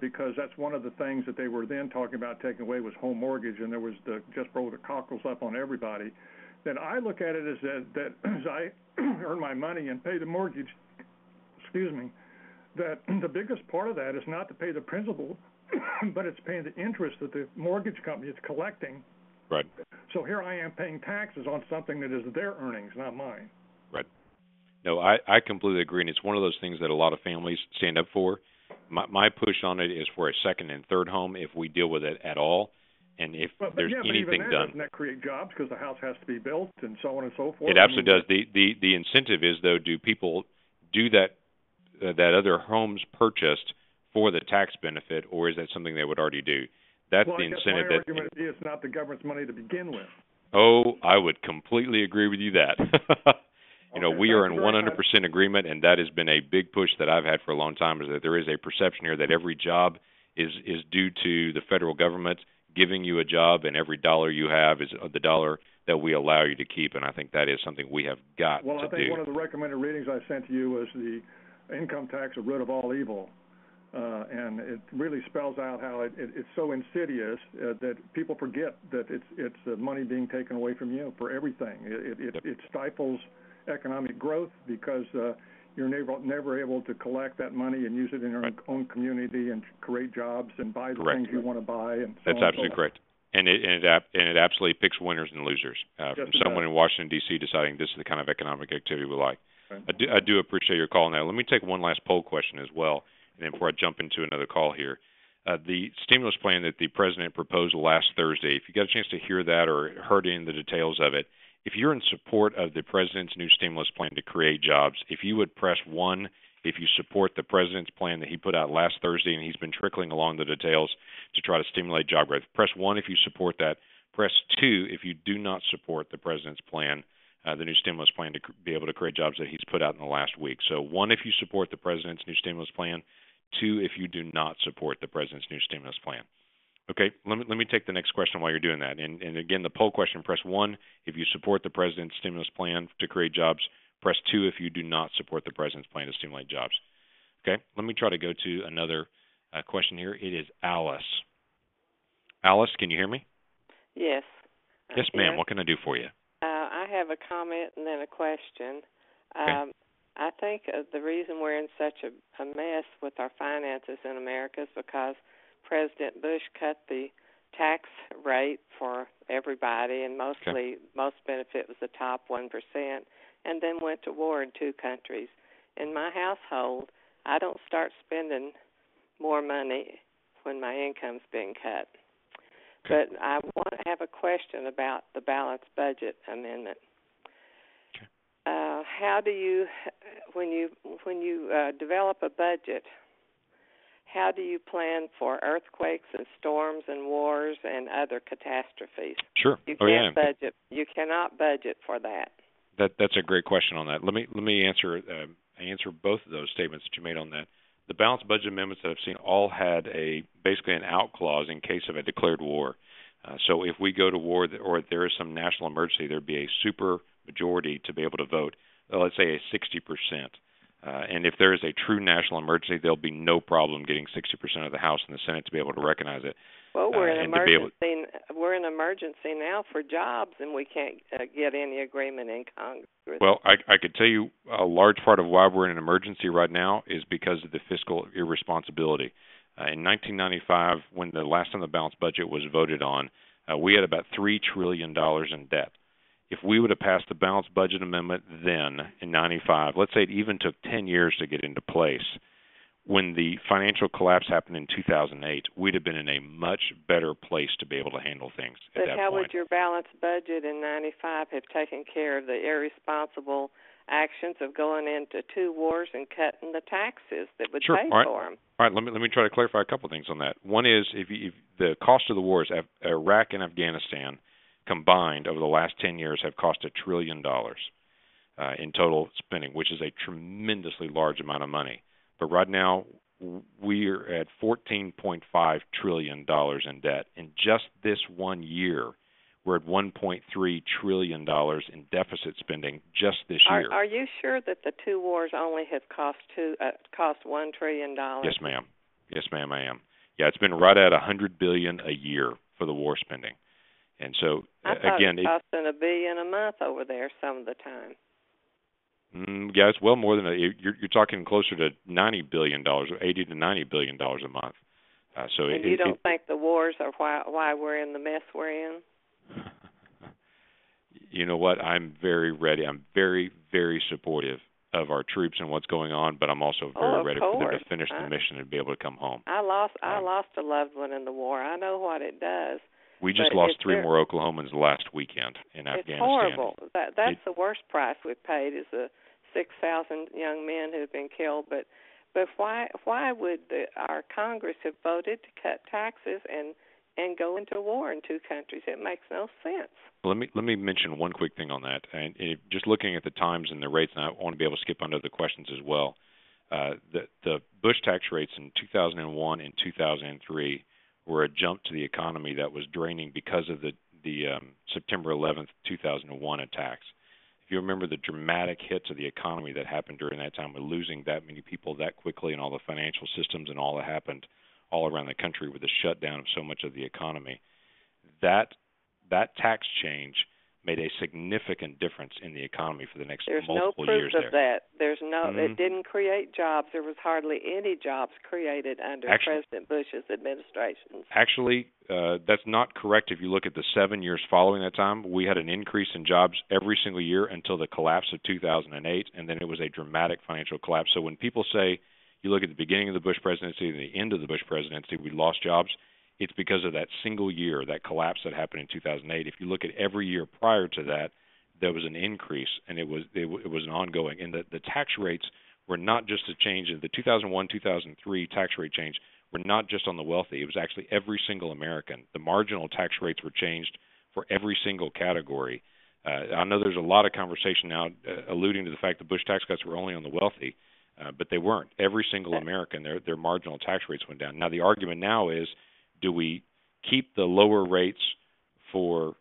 because that's one of the things that they were then talking about taking away was home mortgage, and there was just rolled the cockles up on everybody. Then I look at it as that as I earn my money and pay the mortgage, that the biggest part of that is not to pay the principal, but it's paying the interest that the mortgage company is collecting. Right. So here I am paying taxes on something that is their earnings, not mine. Right. No, I completely agree, and it's one of those things that a lot of families stand up for. My push on it is for a second and third home if we deal with it at all, and if there's anything even done. Doesn't that create jobs because the house has to be built and so on and so forth? It absolutely does. The incentive is, though, do people do that other homes purchased for the tax benefit, or is that something they would already do? That's the incentive. My argument is it's not the government's money to begin with. Oh, I would completely agree with you that. We are in 100% agreement, and that has been a big push that I've had for a long time, is that there is a perception here that every job is due to the federal government giving you a job, and every dollar you have is the dollar that we allow you to keep, and I think that is something we have got to do. Well, I think one of the recommended readings I sent to you was the income tax, a root of all evil. And it really spells out how it's so insidious that people forget that it's money being taken away from you for everything. It stifles economic growth because you're never able to collect that money and use it in your own community and create jobs and buy the things you want to buy. And that's absolutely correct. And it absolutely picks winners and losers from someone in Washington, D.C. deciding this is the kind of economic activity we like. Right. I do appreciate your call now. Let me take one last poll question as well, and then before I jump into another call here. The stimulus plan that the president proposed last Thursday, if you got a chance to hear that or heard any of the details of it, if you're in support of the president's new stimulus plan to create jobs, if you would press 1 if you support the president's plan that he put out last Thursday, and he's been trickling along the details to try to stimulate job growth. Press 1 if you support that. Press 2 if you do not support the president's plan, the new stimulus plan to be able to create jobs that he's put out in the last week. So 1 if you support the president's new stimulus plan, 2 if you do not support the president's new stimulus plan. Okay, let me take the next question while you're doing that. And again, the poll question, press 1 if you support the president's stimulus plan to create jobs. Press 2 if you do not support the president's plan to stimulate jobs. Okay, let me try to go to another question here. It is Alice. Alice, can you hear me? Yes. Yes, ma'am. What can I do for you? I have a comment and then a question. Okay. I think the reason we're in such a mess with our finances in America is because President Bush cut the tax rate for everybody, and most benefit was the top 1%, and then went to war in 2 countries. In my household, I don't start spending more money when my income's being cut. Okay. But I want to have a question about the balanced budget amendment. Okay. How do you, when you develop a budget, how do you plan for earthquakes and storms and wars and other catastrophes? Sure. You can't budget. You cannot budget for that. That's a great question on that. Let me answer both of those statements that you made on that. The balanced budget amendments that I've seen all had basically an out clause in case of a declared war. So if we go to war or if there is some national emergency, there'd be a super majority to be able to vote. Let's say a 60%. And if there is a true national emergency, there'll be no problem getting 60% of the House and the Senate to be able to recognize it. Well, we're in emergency. We're in emergency now for jobs, and we can't get any agreement in Congress. Well, I could tell you a large part of why we're in an emergency right now is because of the fiscal irresponsibility. In 1995, when the last time the balanced budget was voted on, we had about $3 trillion in debt. If we would have passed the balanced budget amendment then in 95, let's say it even took 10 years to get into place, when the financial collapse happened in 2008, we'd have been in a much better place to be able to handle things at that point. But how would your balanced budget in 95 have taken care of the irresponsible actions of going into 2 wars and cutting the taxes that would pay for them? All right, let me try to clarify a couple of things on that. One is if the cost of the wars, Iraq and Afghanistan combined over the last 10 years have cost $1 trillion in total spending, which is a tremendously large amount of money. But right now, we're at $14.5 trillion in debt. In just this 1 year, we're at $1.3 trillion in deficit spending just this year. Are you sure that the 2 wars only have cost $1 trillion? Yes, ma'am. Yes, ma'am, I am. Yeah, it's been right at $100 billion a year for the war spending. And so, I thought again, it was costing $1 billion a month over there some of the time. Yeah, it's well more than you're talking closer to $90 billion, or $80 to $90 billion a month. And you don't think the wars are why we're in the mess we're in? You know what? I'm very ready. I'm very, very supportive of our troops and what's going on, but I'm also very ready for them to finish the mission and be able to come home. I lost a loved one in the war. I know what it does. We just lost 3 more Oklahomans last weekend in Afghanistan. It's horrible. That's the worst price we've paid is the 6,000 young men who've been killed. But why would our Congress have voted to cut taxes and go into war in 2 countries? It makes no sense. Let me mention one quick thing on that. And just looking at the times and the rates, and I want to be able to skip under the questions as well. The Bush tax rates in 2001 and 2003 were a jump to the economy that was draining because of the September 11th, 2001 attacks. If you remember the dramatic hit to the economy that happened during that time with losing that many people that quickly and all the financial systems and all that happened all around the country with the shutdown of so much of the economy, that tax change made a significant difference in the economy for the next multiple years. There's no proof of that. There's no. It didn't create jobs. There was hardly any jobs created under President Bush's administration. Actually, that's not correct. If you look at the 7 years following that time, we had an increase in jobs every single year until the collapse of 2008, and then it was a dramatic financial collapse. So when people say you look at the beginning of the Bush presidency and the end of the Bush presidency, we lost jobs, it's because of that single year, that collapse that happened in 2008. If you look at every year prior to that, there was an increase, and it was an ongoing. And the tax rates were not just a change. The 2001-2003 tax rate change were not just on the wealthy. It was actually every single American. The marginal tax rates were changed for every single category. I know there's a lot of conversation now alluding to the fact that Bush tax cuts were only on the wealthy, but they weren't. Every single American, their marginal tax rates went down. Now the argument now is, do we keep the lower rates for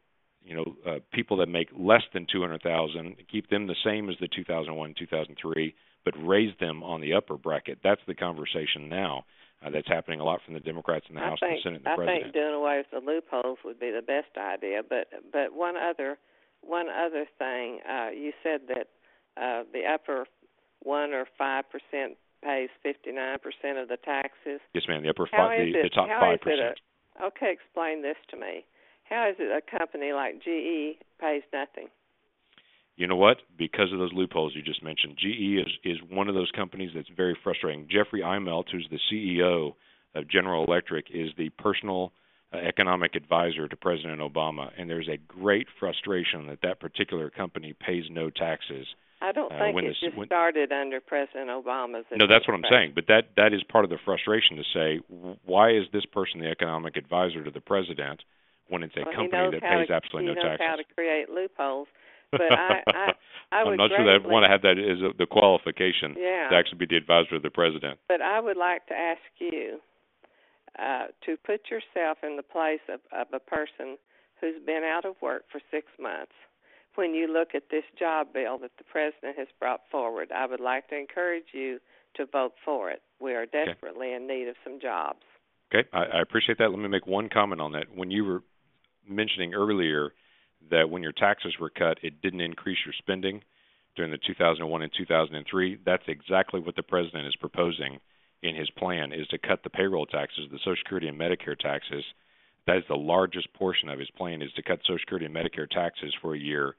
people that make less than $200,000, keep them the same as the 2001-2003, but raise them on the upper bracket? That's the conversation now. That's happening a lot from the Democrats in the House, the Senate, and the President. I think doing away with the loopholes would be the best idea. But one other thing, you said that the upper 1 or 5% pays 59% of the taxes. Yes, ma'am. The top 5%. Okay, explain this to me. How is it a company like GE pays nothing? You know what? Because of those loopholes you just mentioned, GE is one of those companies that's very frustrating. Jeffrey Immelt, who's the CEO of General Electric, is the personal economic advisor to President Obama, and there's a great frustration that particular company pays no taxes. I don't think it started under President Obama's administration. No, that's what I'm saying. But that is part of the frustration to say, why is this person the economic advisor to the president when it's a company that pays absolutely no taxes? He knows how to create loopholes. But I would I'm not sure that I want to have that as the qualification to actually be the advisor of the president. But I would like to ask you to put yourself in the place of a person who's been out of work for 6 months. When you look at this job bill that the president has brought forward, I would like to encourage you to vote for it. We are desperately in need of some jobs. Okay, I appreciate that. Let me make one comment on that. When you were mentioning earlier that when your taxes were cut, it didn't increase your spending during the 2001 and 2003, that's exactly what the president is proposing in his plan, is to cut the payroll taxes, the Social Security and Medicare taxes. That is the largest portion of his plan, is to cut Social Security and Medicare taxes for a year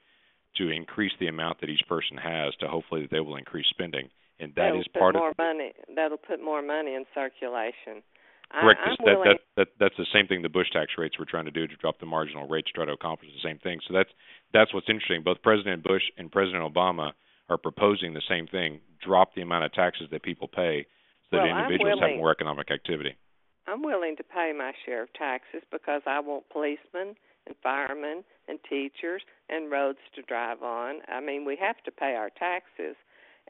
to increase the amount that each person has, to hopefully that they will increase spending. And that is part of that'll put more money in circulation. Correct. That's the same thing the Bush tax rates were trying to do, to drop the marginal rate to try to accomplish the same thing. So that's what's interesting. Both President Bush and President Obama are proposing the same thing: drop the amount of taxes that people pay, so that individuals have more economic activity. I'm willing to pay my share of taxes because I want policemen and firemen and teachers and roads to drive on. I mean, we have to pay our taxes,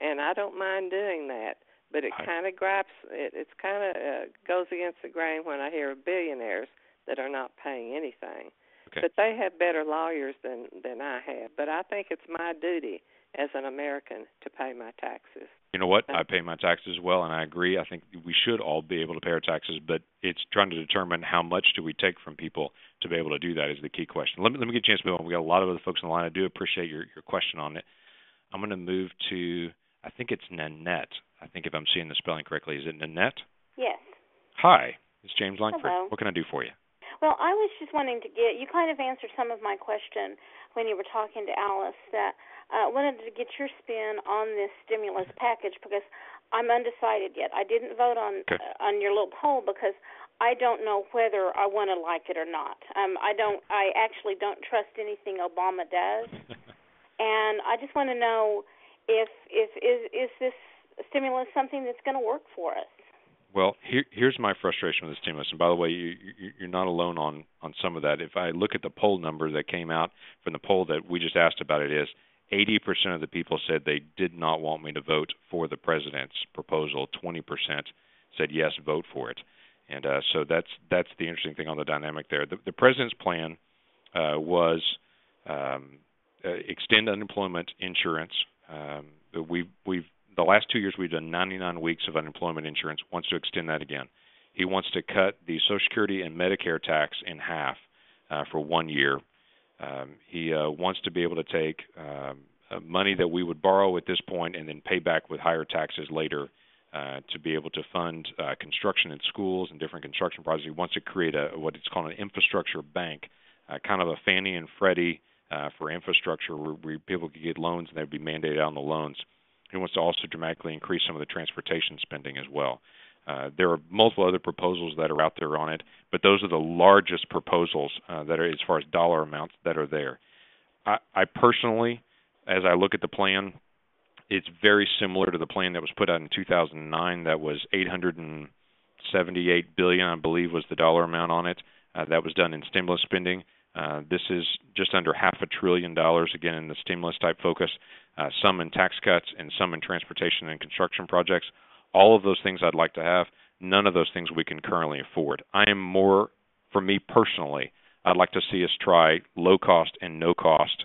and I don't mind doing that. But it kind of gripes. It's kind of goes against the grain when I hear of billionaires that are not paying anything. Okay. But they have better lawyers than I have. But I think it's my duty as an American to pay my taxes. You know what? I pay my taxes as well, and I agree. I think we should all be able to pay our taxes, but it's trying to determine how much do we take from people to be able to do that is the key question. Let me get a chance to move on. We got a lot of other folks on the line. I do appreciate your question on it. I'm going to move to, I think it's Nanette. I think if I'm seeing the spelling correctly. Is it Nanette? Yes. Hi. It's James Lankford. Hello. What can I do for you? Well, I was just wanting to you kind of answered some of my question when you were talking to Alice, that wanted to get your spin on this stimulus package because I'm undecided yet. I didn't vote on your little poll because I don't know whether I want to like it or not. I actually don't trust anything Obama does. And I just want to know if is this stimulus something that's going to work for us? Well, here's my frustration with the stimulus. And by the way, you're not alone on some of that. If I look at the poll number that came out from the poll that we just asked about, it is 80% of the people said they did not want me to vote for the president's proposal. 20% said yes, vote for it. And so that's the interesting thing on the dynamic there. The president's plan was extend unemployment insurance. We've the last 2 years we've done 99 weeks of unemployment insurance. Wants to extend that again. He wants to cut the Social Security and Medicare tax in half for 1 year. He wants to be able to take money that we would borrow at this point and then pay back with higher taxes later to be able to fund construction in schools and different construction projects. He wants to create what it's called an infrastructure bank, kind of a Fannie and Freddie for infrastructure where people could get loans and they'd be mandated on the loans. He wants to also dramatically increase some of the transportation spending as well. There are multiple other proposals that are out there on it, but those are the largest proposals that are, as far as dollar amounts, that are there. I personally, as I look at the plan, it's very similar to the plan that was put out in 2009. That was $878 billion, I believe, was the dollar amount on it. That was done in stimulus spending. This is just under $500 billion, again, in the stimulus-type focus, some in tax cuts and some in transportation and construction projects. All of those things I'd like to have. None of those things we can currently afford. I am more, for me personally, I'd like to see us try low-cost and no-cost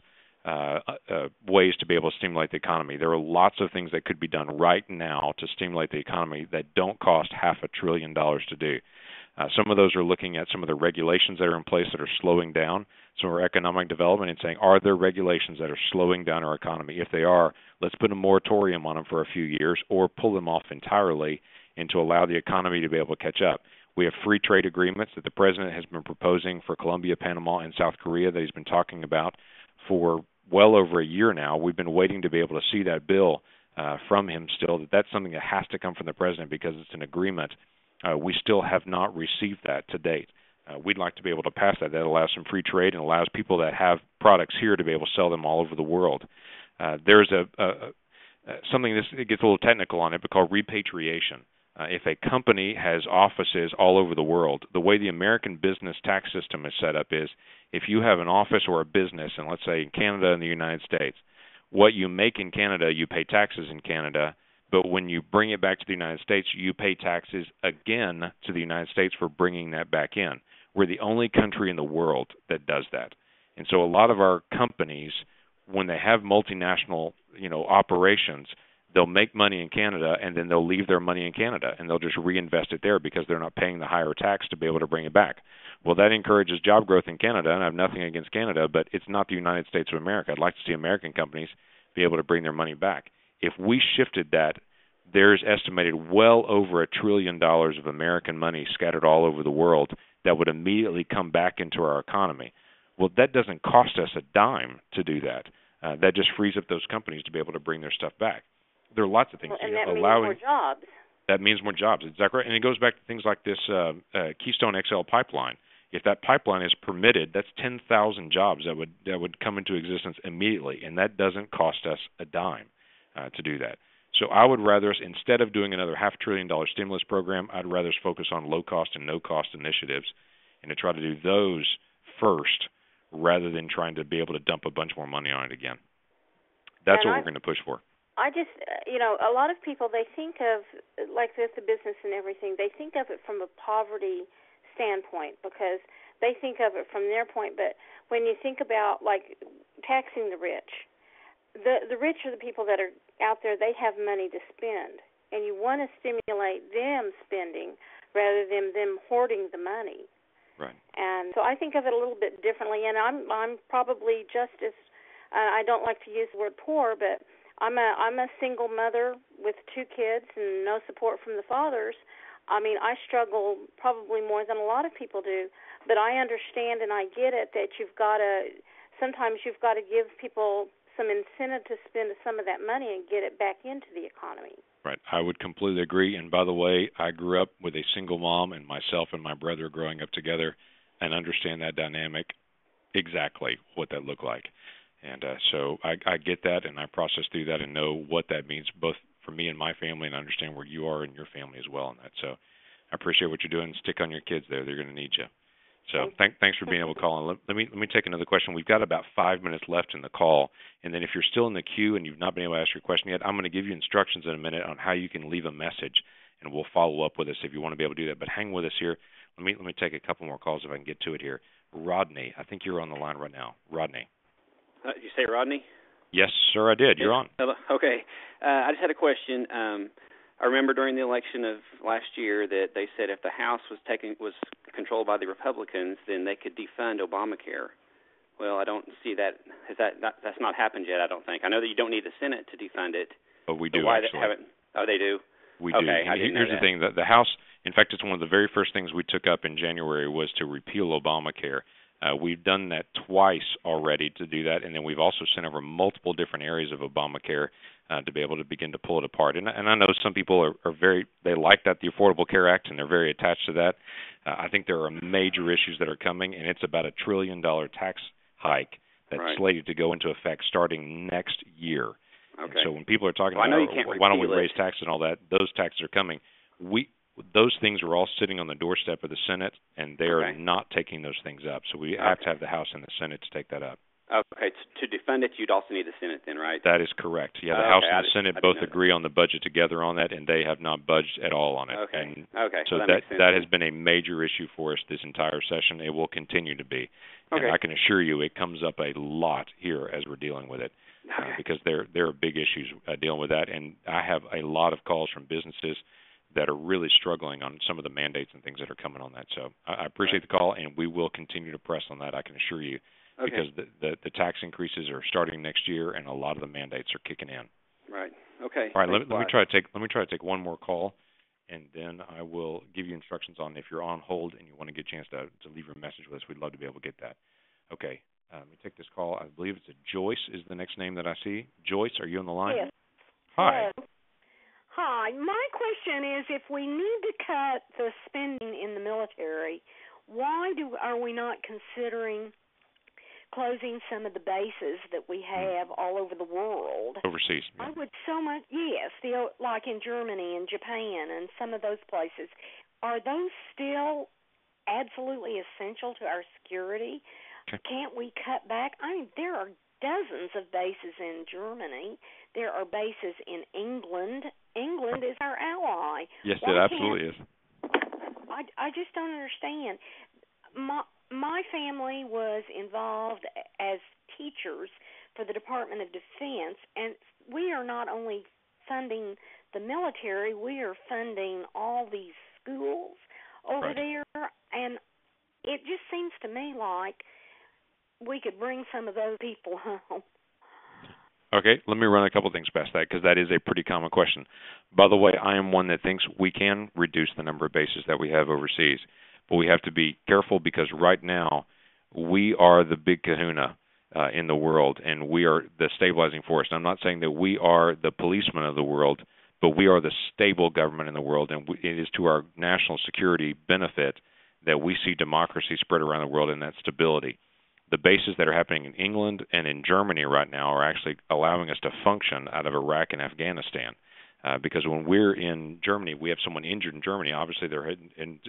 ways to be able to stimulate the economy. There are lots of things that could be done right now to stimulate the economy that don't cost $500 billion to do. Some of those are looking at some of the regulations that are in place that are slowing down some of our economic development and saying, are there regulations that are slowing down our economy? If they are, let's put a moratorium on them for a few years or pull them off entirely and to allow the economy to be able to catch up. We have free trade agreements that the president has been proposing for Colombia, Panama, and South Korea that he's been talking about for well over a year now. We've been waiting to be able to see that bill from him still. That's something that has to come from the president because it's an agreement. We still have not received that to date. We'd like to be able to pass that. That allows some free trade and allows people that have products here to be able to sell them all over the world. There's something that gets a little technical on it, but called repatriation. If a company has offices all over the world, the way the American business tax system is set up is if you have an office or a business, and let's say in Canada and the United States, what you make in Canada, you pay taxes in Canada, but when you bring it back to the United States, you pay taxes again to the United States for bringing that back in. We're the only country in the world that does that. And so a lot of our companies, when they have multinational, operations, they'll make money in Canada and then they'll leave their money in Canada and they'll just reinvest it there because they're not paying the higher tax to be able to bring it back. Well, that encourages job growth in Canada, and I have nothing against Canada, but it's not the United States of America. I'd like to see American companies be able to bring their money back. If we shifted that, there's estimated well over $1 trillion of American money scattered all over the world that would immediately come back into our economy. Well, that doesn't cost us a dime to do that. That just frees up those companies to be able to bring their stuff back. There are lots of things. And that means more jobs. That means more jobs. Exactly right. And it goes back to things like this Keystone XL pipeline. If that pipeline is permitted, that's 10,000 jobs that would come into existence immediately, and that doesn't cost us a dime to do that. So I would rather, instead of doing another $500 billion stimulus program, I'd rather focus on low-cost and no-cost initiatives and to try to do those first rather than trying to be able to dump a bunch more money on it again. That's what we're going to push for. I just, a lot of people, they think of, like with the business and everything, they think of it from a poverty standpoint because they think of it from their point. But when you think about, like, taxing the rich, the rich are the people that are out there, they have money to spend, and you want to stimulate them spending rather than them hoarding the money. Right. And so I think of it a little bit differently, and I'm probably just as I don't like to use the word poor, but I'm a single mother with 2 kids and no support from the fathers. I mean, I struggle probably more than a lot of people do, but I understand and I get it that sometimes you've got to give people some incentive to spend some of that money and get it back into the economy. Right. I would completely agree. And by the way, I grew up with a single mom, and myself and my brother growing up together, and understand that dynamic exactly what that looked like. And so I get that, and I process through that and know what that means both for me and my family, and understand where you are and your family as well in that. So I appreciate what you're doing. Stick on your kids there. They're going to need you. So thanks for being able to call in. Let me take another question. We've got about 5 minutes left in the call, and then if you're still in the queue and you've not been able to ask your question yet, I'm going to give you instructions in a minute on how you can leave a message, and we'll follow up with us if you want to be able to do that. But hang with us here. Let me take a couple more calls if I can get to it here. Rodney, I think you're on the line right now. Rodney. Did you say Rodney? Yes, sir, I did. You're on. Hello. Okay. I just had a question. I remember during the election of last year that they said if the House was controlled by the Republicans, then they could defund Obamacare. Well, I don't see that. That's not happened yet, I don't think. I know that you don't need the Senate to defund it. But we do, why actually. They do? We do. And here's the thing. The House, in fact, it's one of the very first things we took up in January was to repeal Obamacare. We've done that twice already to do that, and then we've also sent over multiple different areas of Obamacare to be able to begin to pull it apart. And I know some people they like that, the Affordable Care Act, and they're very attached to that. I think there are major issues that are coming, and it's about $1 trillion tax hike that's slated to go into effect starting next year. Okay. And so when people are talking about why don't we raise taxes and all that, those taxes are coming. Those things are all sitting on the doorstep of the Senate, and they are not taking those things up. So we have to have the House and the Senate to take that up. Okay, to defund it, you'd also need the Senate then, right? That is correct. Yeah, the House and the Senate both agree on the budget together on that, and they have not budged at all on it. Okay. So that has been a major issue for us this entire session. It will continue to be. Okay. And I can assure you it comes up a lot here as we're dealing with it because there are big issues dealing with that. And I have a lot of calls from businesses that are really struggling on some of the mandates and things that are coming on that. So I appreciate the call, and we will continue to press on that, I can assure you. Okay. Because the tax increases are starting next year, and a lot of the mandates are kicking in. Right. Okay. All right. Let me try to take one more call, and then I will give you instructions on if you're on hold and you want to get a chance to leave your message with us. We'd love to be able to get that. Okay. Let me take this call. I believe it's Joyce is the next name that I see. Joyce, are you on the line? Yes. Hi. Hi. My question is, if we need to cut the spending in the military, why are we not considering closing some of the bases that we have all over the world? Overseas. Yeah. I would so much, yes, like in Germany and Japan and some of those places. Are those still absolutely essential to our security? Okay. Can't we cut back? I mean, there are dozens of bases in Germany. There are bases in England. England is our ally. Yes, it absolutely is. I just don't understand. My family was involved as teachers for the Department of Defense, and we are not only funding the military, we are funding all these schools over there, and it just seems to me like we could bring some of those people home. Okay, let me run a couple things past that because that is a pretty common question. By the way, I am one that thinks we can reduce the number of bases that we have overseas. But we have to be careful because right now we are the big kahuna in the world, and we are the stabilizing force. And I'm not saying that we are the policeman of the world, but we are the stable government in the world, and it is to our national security benefit that we see democracy spread around the world and that stability. The bases that are happening in England and in Germany right now are actually allowing us to function out of Iraq and Afghanistan. Because when we're in Germany, we have someone injured in Germany. Obviously, they're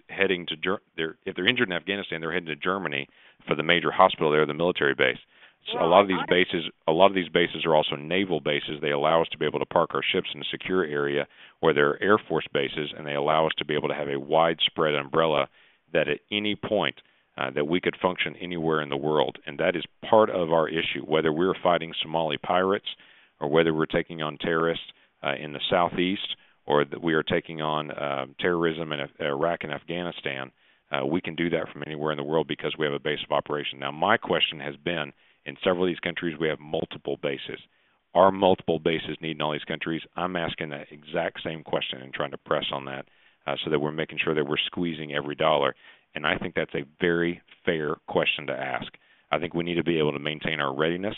heading to if they're injured in Afghanistan, they're heading to Germany for the major hospital there, the military base. So a lot of these bases are also naval bases. They allow us to be able to park our ships in a secure area where there are Air Force bases, and they allow us to be able to have a widespread umbrella that at any point that we could function anywhere in the world. And that is part of our issue, whether we're fighting Somali pirates or whether we're taking on terrorists in the southeast, or that we are taking on terrorism in Iraq and Afghanistan. We can do that from anywhere in the world because we have a base of operation. Now, my question has been, in several of these countries, we have multiple bases. Are multiple bases needed in all these countries? I'm asking that exact same question and trying to press on that so that we're making sure that we're squeezing every dollar. And I think that's a very fair question to ask. I think we need to be able to maintain our readiness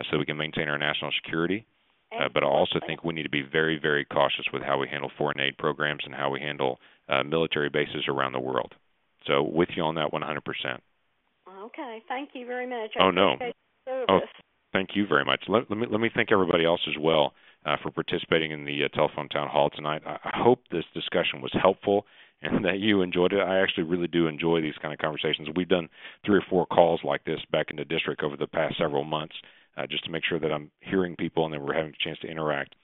so we can maintain our national security. But I also think we need to be very, very cautious with how we handle foreign aid programs and how we handle military bases around the world. So with you on that 100%. Okay, thank you very much. Thank you very much. Let me thank everybody else as well for participating in the telephone town hall tonight. I hope this discussion was helpful and that you enjoyed it. I actually really do enjoy these kind of conversations. We've done 3 or 4 calls like this back in the district over the past several months just to make sure that I'm hearing people and that we're having a chance to interact.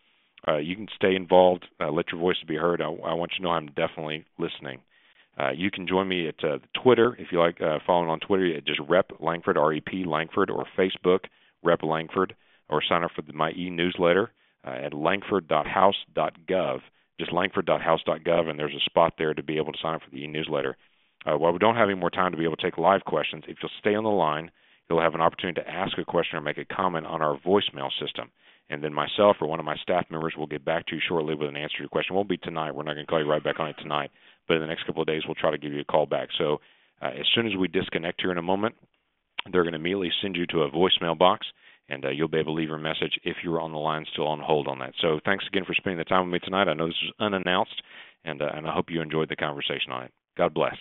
You can stay involved, let your voice be heard. I want you to know I'm definitely listening. You can join me at Twitter, if you like following on Twitter, just Rep Lankford, R-E-P Lankford, or Facebook, Rep Lankford, or sign up for my e-newsletter at lankford.house.gov, just lankford.house.gov, and there's a spot there to be able to sign up for the e-newsletter. While we don't have any more time to be able to take live questions, if you'll stay on the line, you'll have an opportunity to ask a question or make a comment on our voicemail system. And then myself or one of my staff members will get back to you shortly with an answer to your question. It won't be tonight. We're not going to call you right back on it tonight. But in the next couple of days, we'll try to give you a call back. So as soon as we disconnect here in a moment, they're going to immediately send you to a voicemail box, and you'll be able to leave your message if you're on the line still on hold on that. So thanks again for spending the time with me tonight. I know this was unannounced, and I hope you enjoyed the conversation on it. God bless.